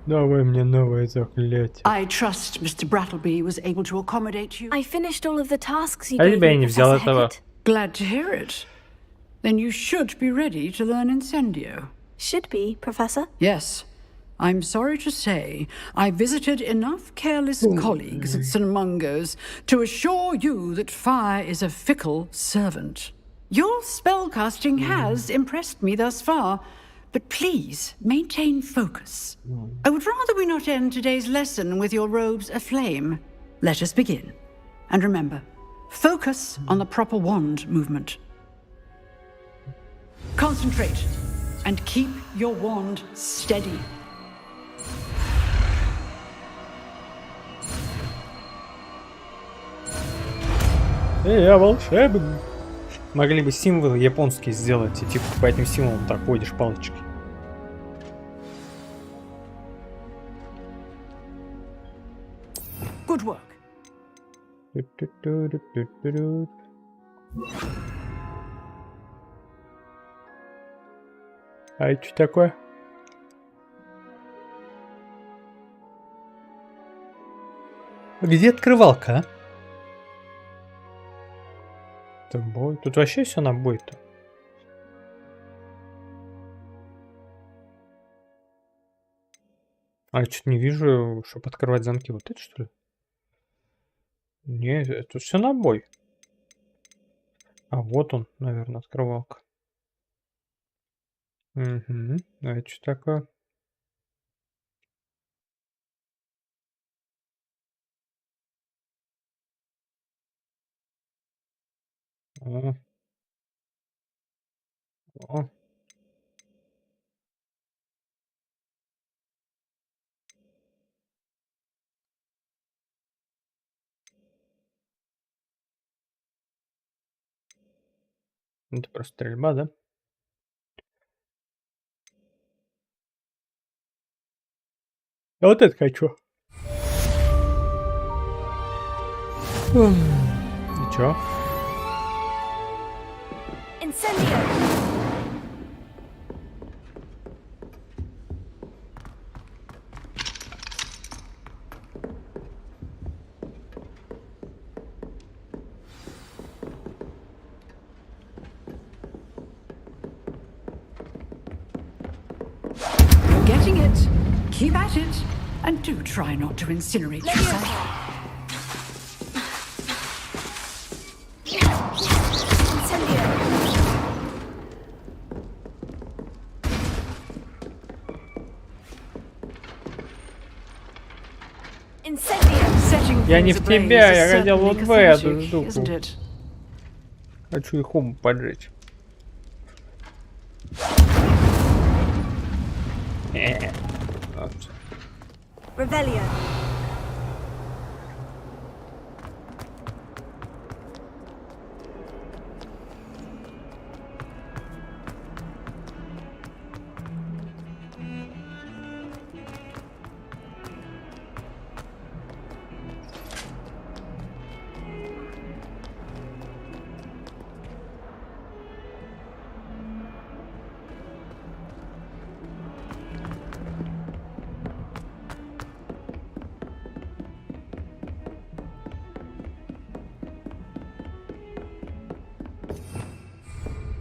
Давай мне новое заклятие. I trust Mr. Brattleby was able to accommodate you. I finished all of the tasks you А gave тебя я me, не взял Professor этого. Hecat. Glad to hear it. Then you should be ready to learn Incendio. Should be, Professor. Yes. I'm sorry to say, I visited enough careless colleagues at St. Mungo's to assure you that fire is a fickle servant. Your spellcasting has impressed me thus far, but please maintain focus. I would rather we not end today's lesson with your robes aflame. Let us begin. And remember, focus on the proper wand movement. Concentrate and keep your wand steady. Я волшебник. Могли бы символы японские сделать, и типа по этим символам так ходишь палочкой. Good work. А это что такое? Где открывалка, а? Это бой. Тут вообще все на бой-то. А я что-то не вижу, чтобы открывать замки. Вот это что ли? Не, это все на бой. А вот он, наверное, открывалка. Угу. А это что такое? О. О. Это просто стрельба, да? А вот это хочу. И чё? You're getting it. Keep at it. And do try not to incinerate yourself. Я не в тебя, я хотел вот в эту штуку. Хочу их оба поджечь. Revelio.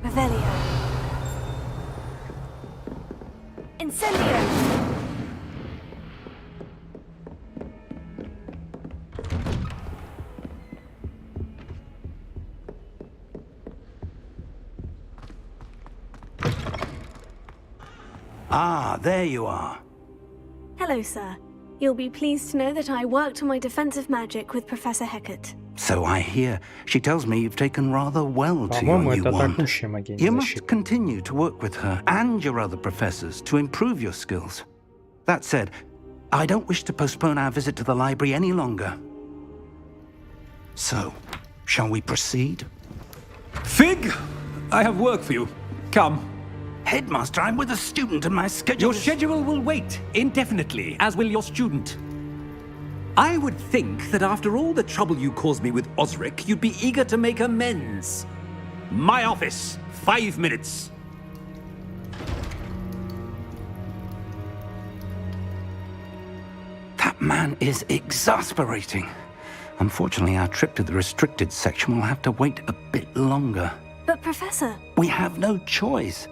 Revelio. Incendio. Ah, there you are. Hello, sir. You'll be pleased to know that I worked on my defensive magic with Professor Hecat. So I hear. She tells me you've taken rather well to your new wand. You must continue to work with her and your other professors to improve your skills. That said, I don't wish to postpone our visit to the library any longer. So, shall we proceed? Fig! I have work for you. Come. Headmaster, I'm with a student and my schedule Your schedule will wait indefinitely, as will your student. I would think that after all the trouble you caused me with Osric, you'd be eager to make amends. My office, 5 minutes. man is exasperating. Unfortunately, our trip to the restricted section will have to wait a bit longer. But Professor... We have no choice.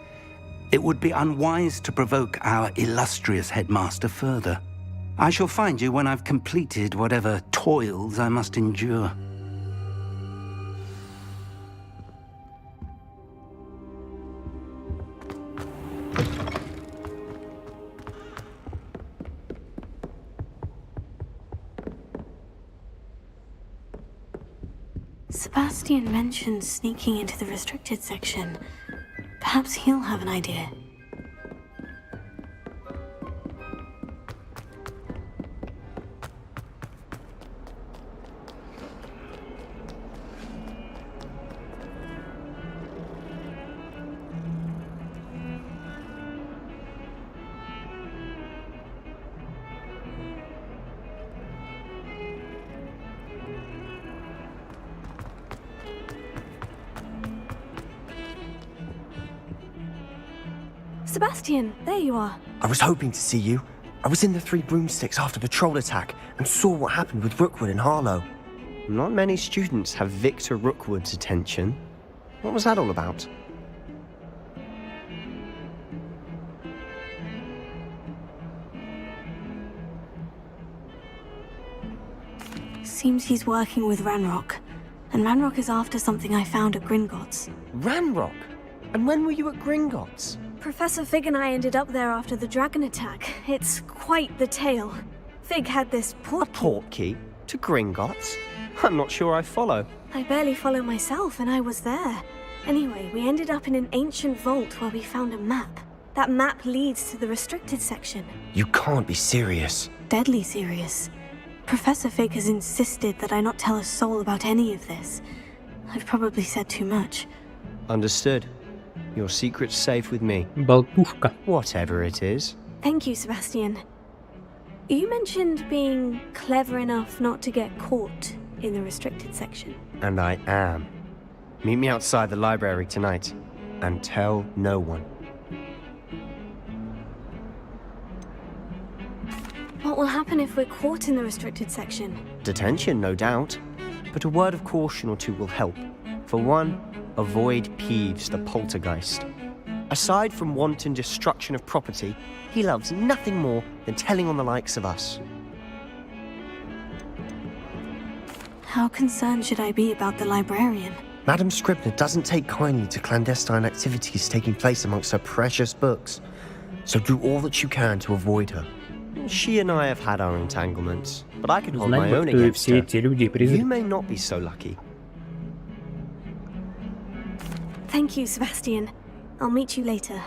It would be unwise to provoke our illustrious headmaster further. I shall find you when I've completed whatever toils I must endure. Sebastian mentioned sneaking into the restricted section. Perhaps he'll have an idea. Sebastian, there you are. I was hoping to see you. I was in the Three Broomsticks after the troll attack and saw what happened with Rookwood and Harlow. Not many students have Victor Rookwood's attention. What was that all about? Seems he's working with Ranrock. And Ranrock is after something I found at Gringotts. Ranrock? And when were you at Gringotts? Professor Fig and I ended up there after the dragon attack. It's quite the tale. Fig had this portkey to Gringotts? I'm not sure I follow. I barely follow myself, and I was there. Anyway, we ended up in an ancient vault where we found a map. That map leads to the restricted section. You can't be serious. Deadly serious. Professor Fig has insisted that I not tell a soul about any of this. I've probably said too much. Understood. Your secret's safe with me. Болтушка. Whatever it is. Thank you, Sebastian. You mentioned being clever enough not to get caught in the restricted section. And I am. Meet me outside the library tonight. And tell no one. What will happen if we're caught in the restricted section? Detention, no doubt. But a word of caution or two will help. For one, avoid Peeves the poltergeist. Aside from wanton destruction of property, he loves nothing more than telling on the likes of us. How concerned should I be about the librarian? Madame Scribner doesn't take kindly to clandestine activities taking place amongst her precious books. So do all that you can to avoid her. She and I have had our entanglements, but I can hold my own against her. You may not be so lucky. Thank you, Sebastian. I'll meet you later.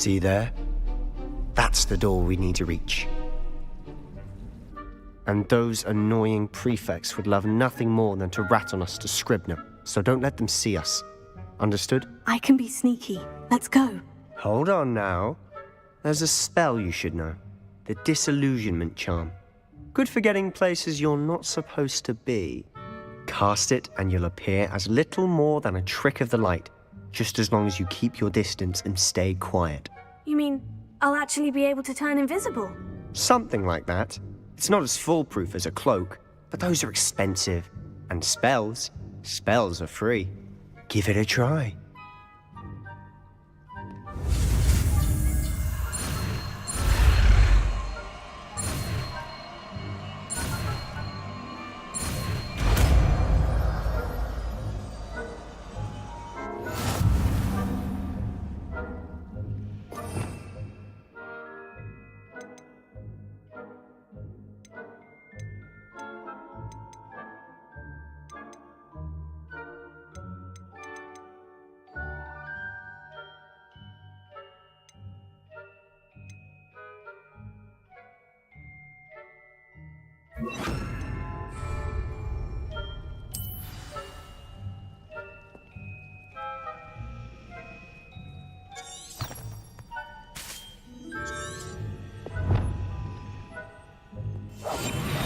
See there? That's the door we need to reach. And those annoying prefects would love nothing more than to rat on us to Scribner, so don't let them see us. Understood? I can be sneaky. Let's go. Hold on now. There's a spell you should know. The Disillusionment Charm. Good for getting places you're not supposed to be. Cast it and you'll appear as little more than a trick of the light, just as long as you keep your distance and stay quiet. You mean I'll actually be able to turn invisible? Something like that. It's not as foolproof as a cloak, but those are expensive. And spells are free. Give it a try.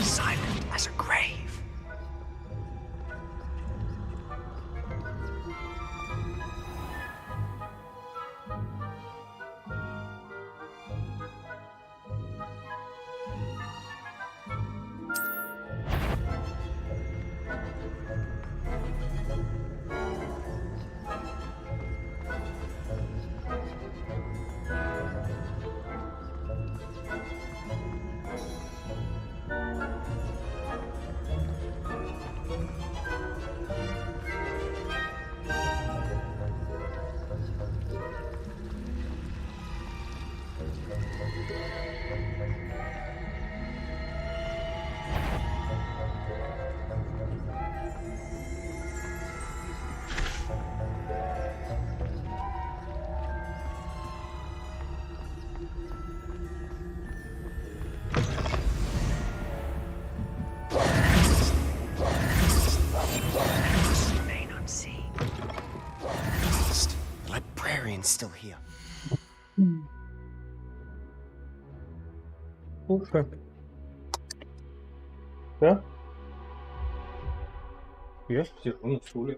Silent as a grave. Still here. Слушай. Да? Я сижу на стуле.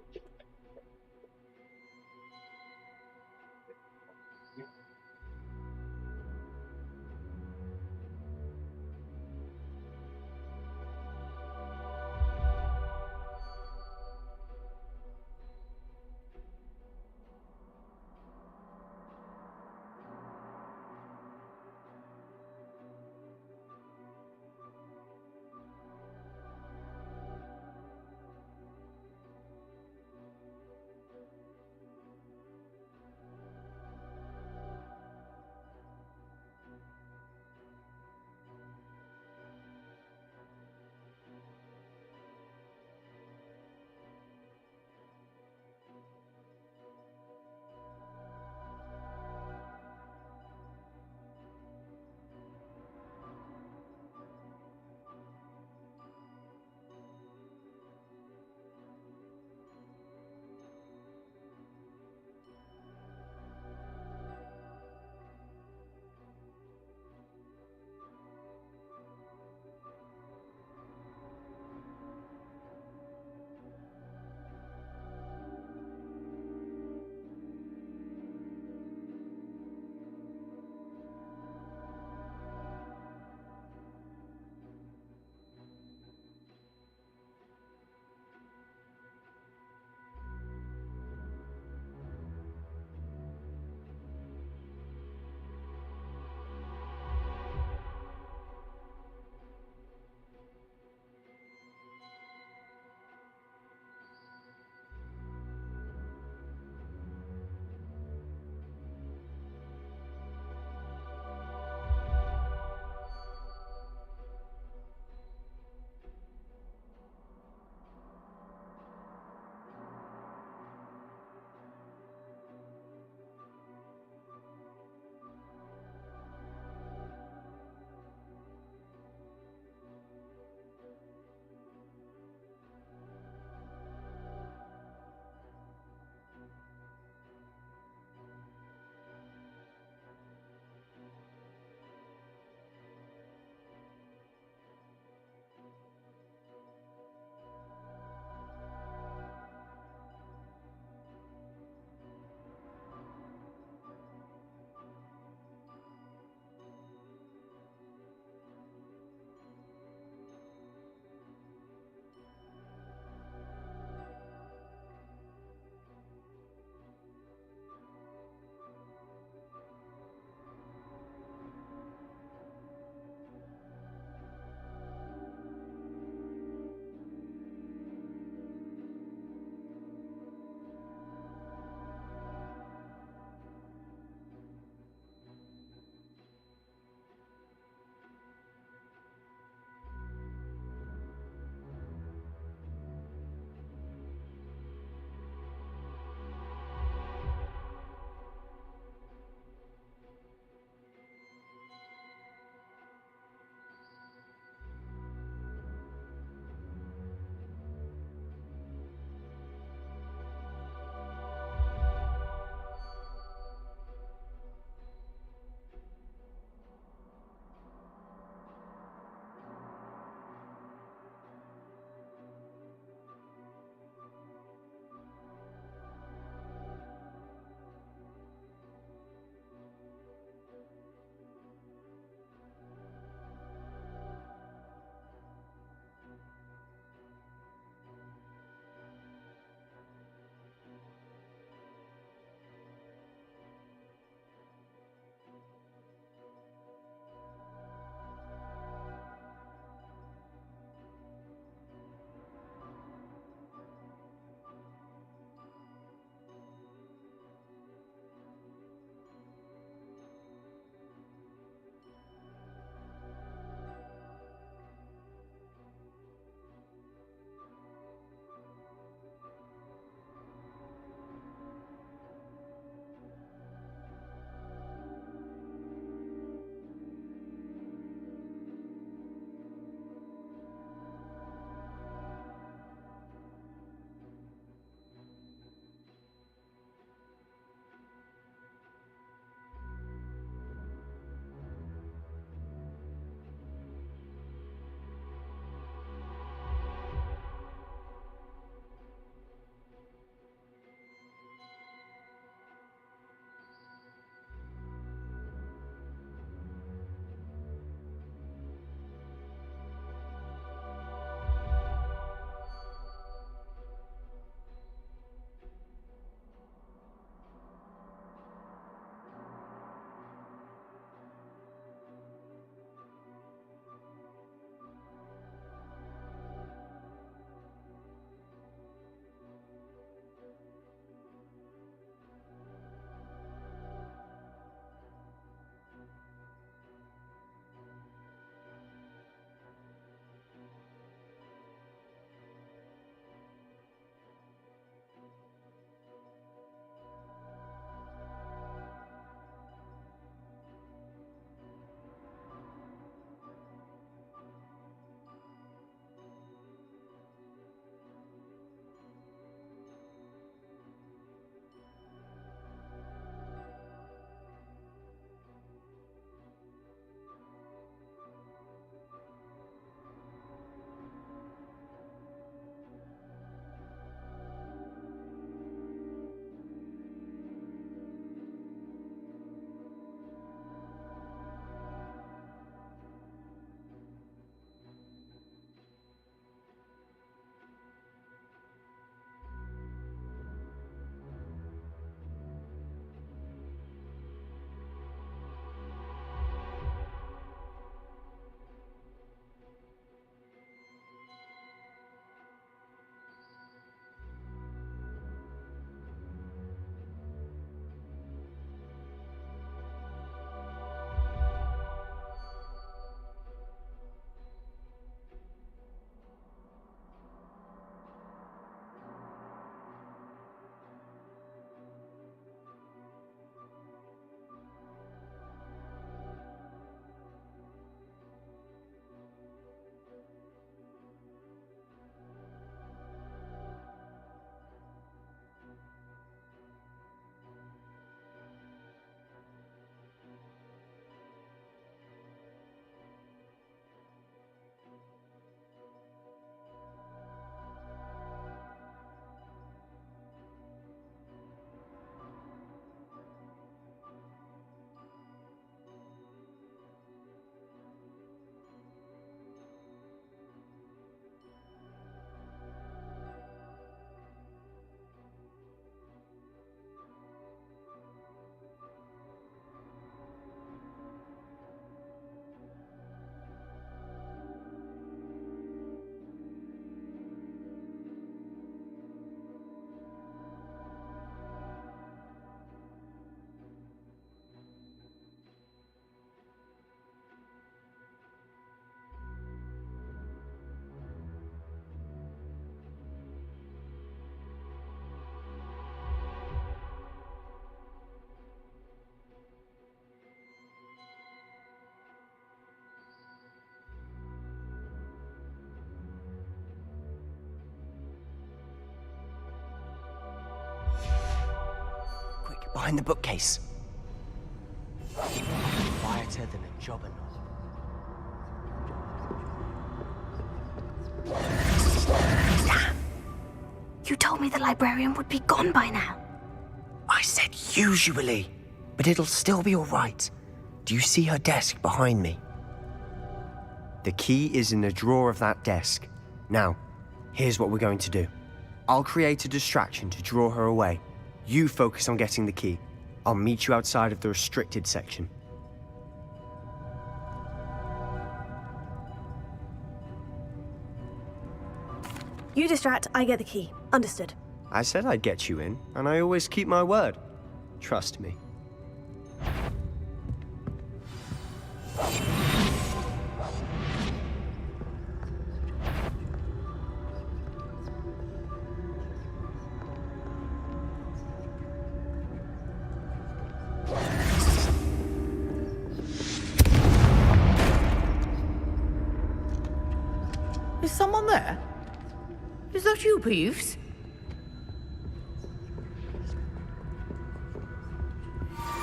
behind the bookcase. Quieter than a jobber. Damn! You told me the librarian would be gone by now. I said usually, but it'll still be all right. Do you see her desk behind me? The key is in the drawer of that desk. Now, here's what we're going to do. I'll create a distraction to draw her away. You focus on getting the key. I'll meet you outside of the restricted section. You distract, I get the key. Understood. I said I'd get you in, and I always keep my word. Trust me. Is someone there? Is that you, Peeves?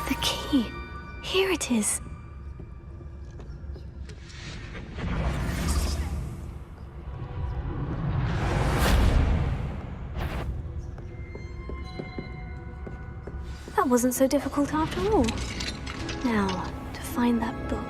The key. Here it is. That wasn't so difficult after all. Now, to find that book.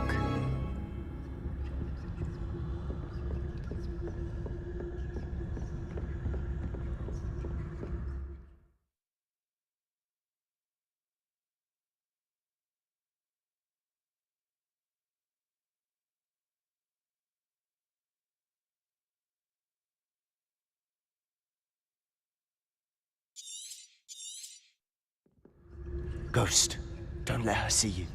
Ghost, don't let her see you.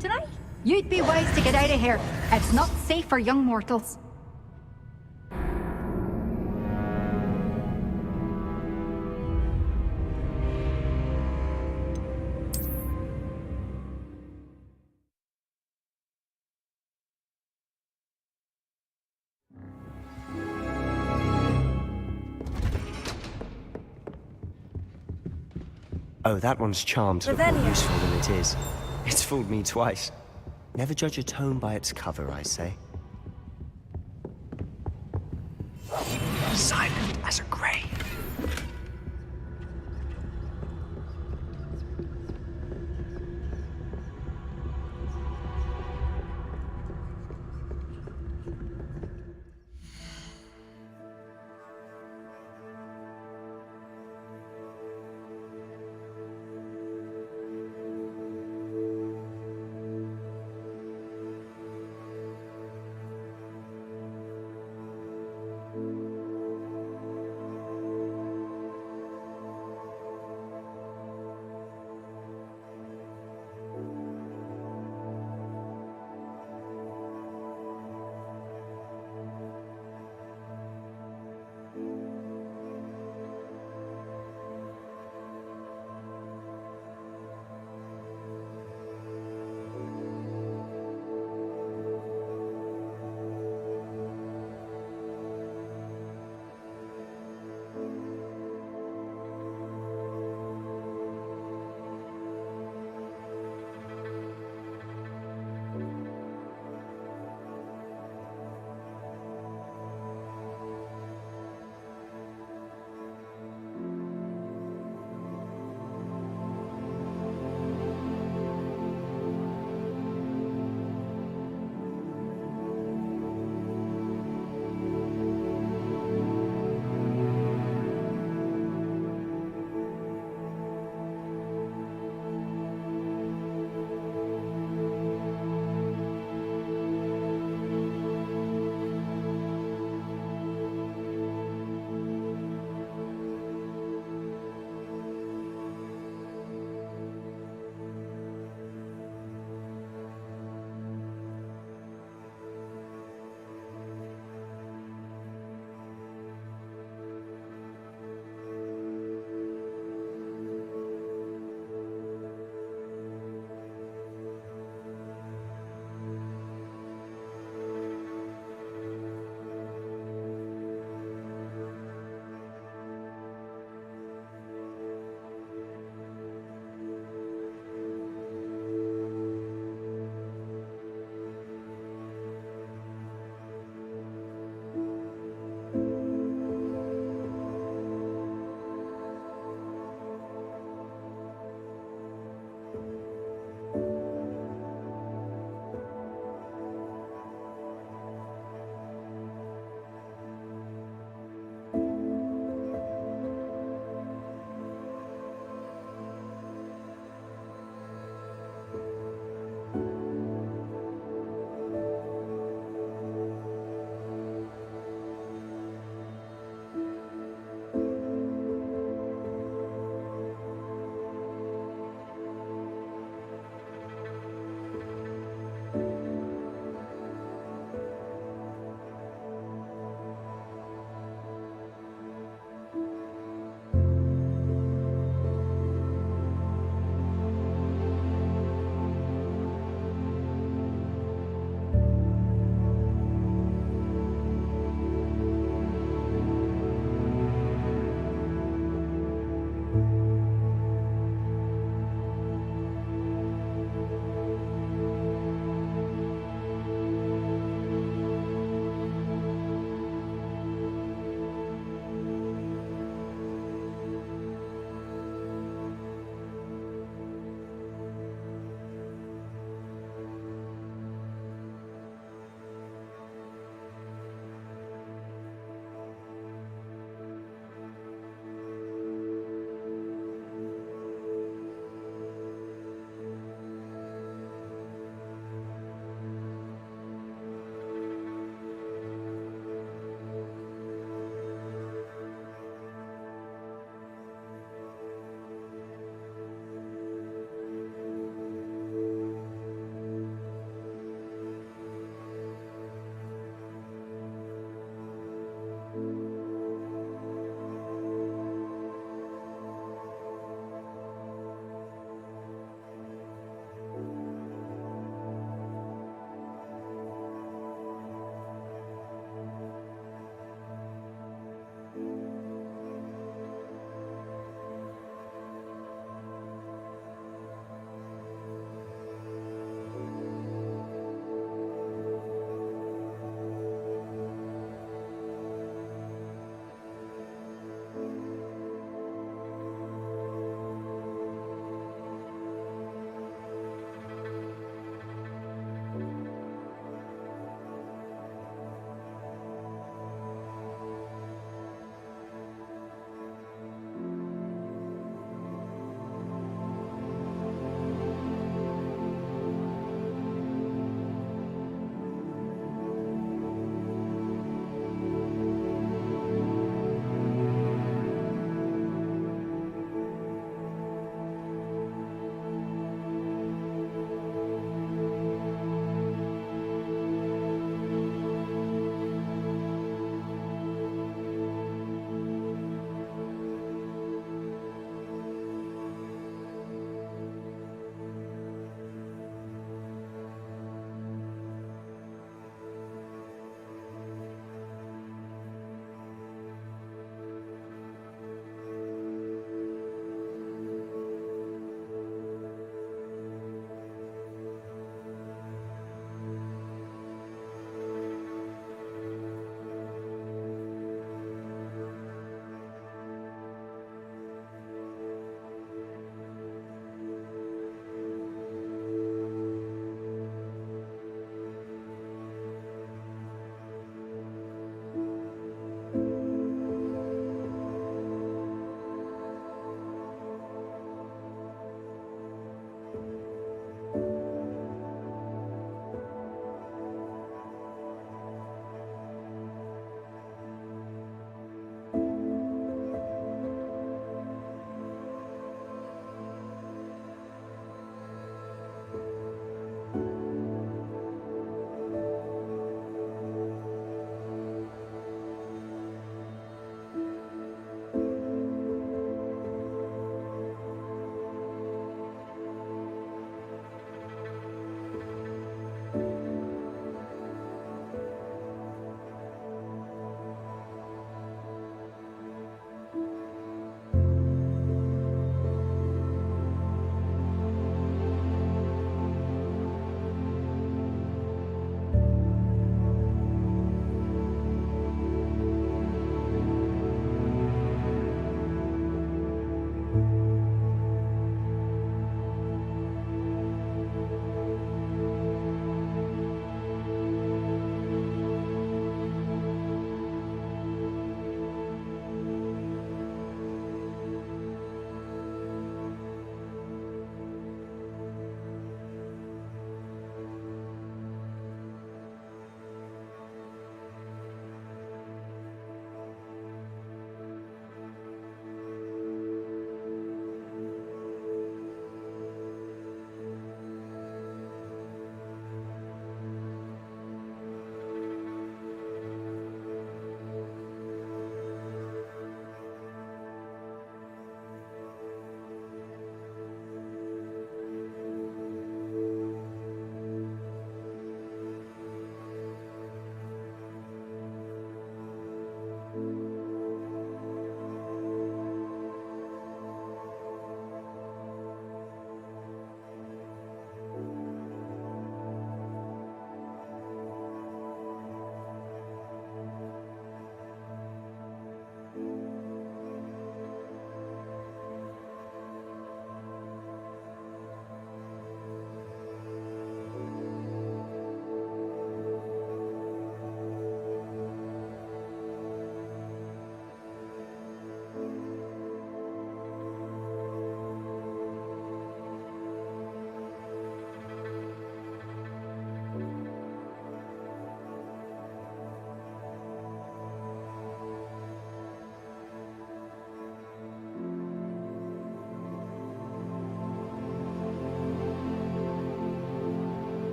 Tonight? You'd be wise to get out of here. It's not safe for young mortals. Oh, that one's charmed to look more useful than it is. It's fooled me twice. Never judge a tome by its cover, I say. Silent as a grave.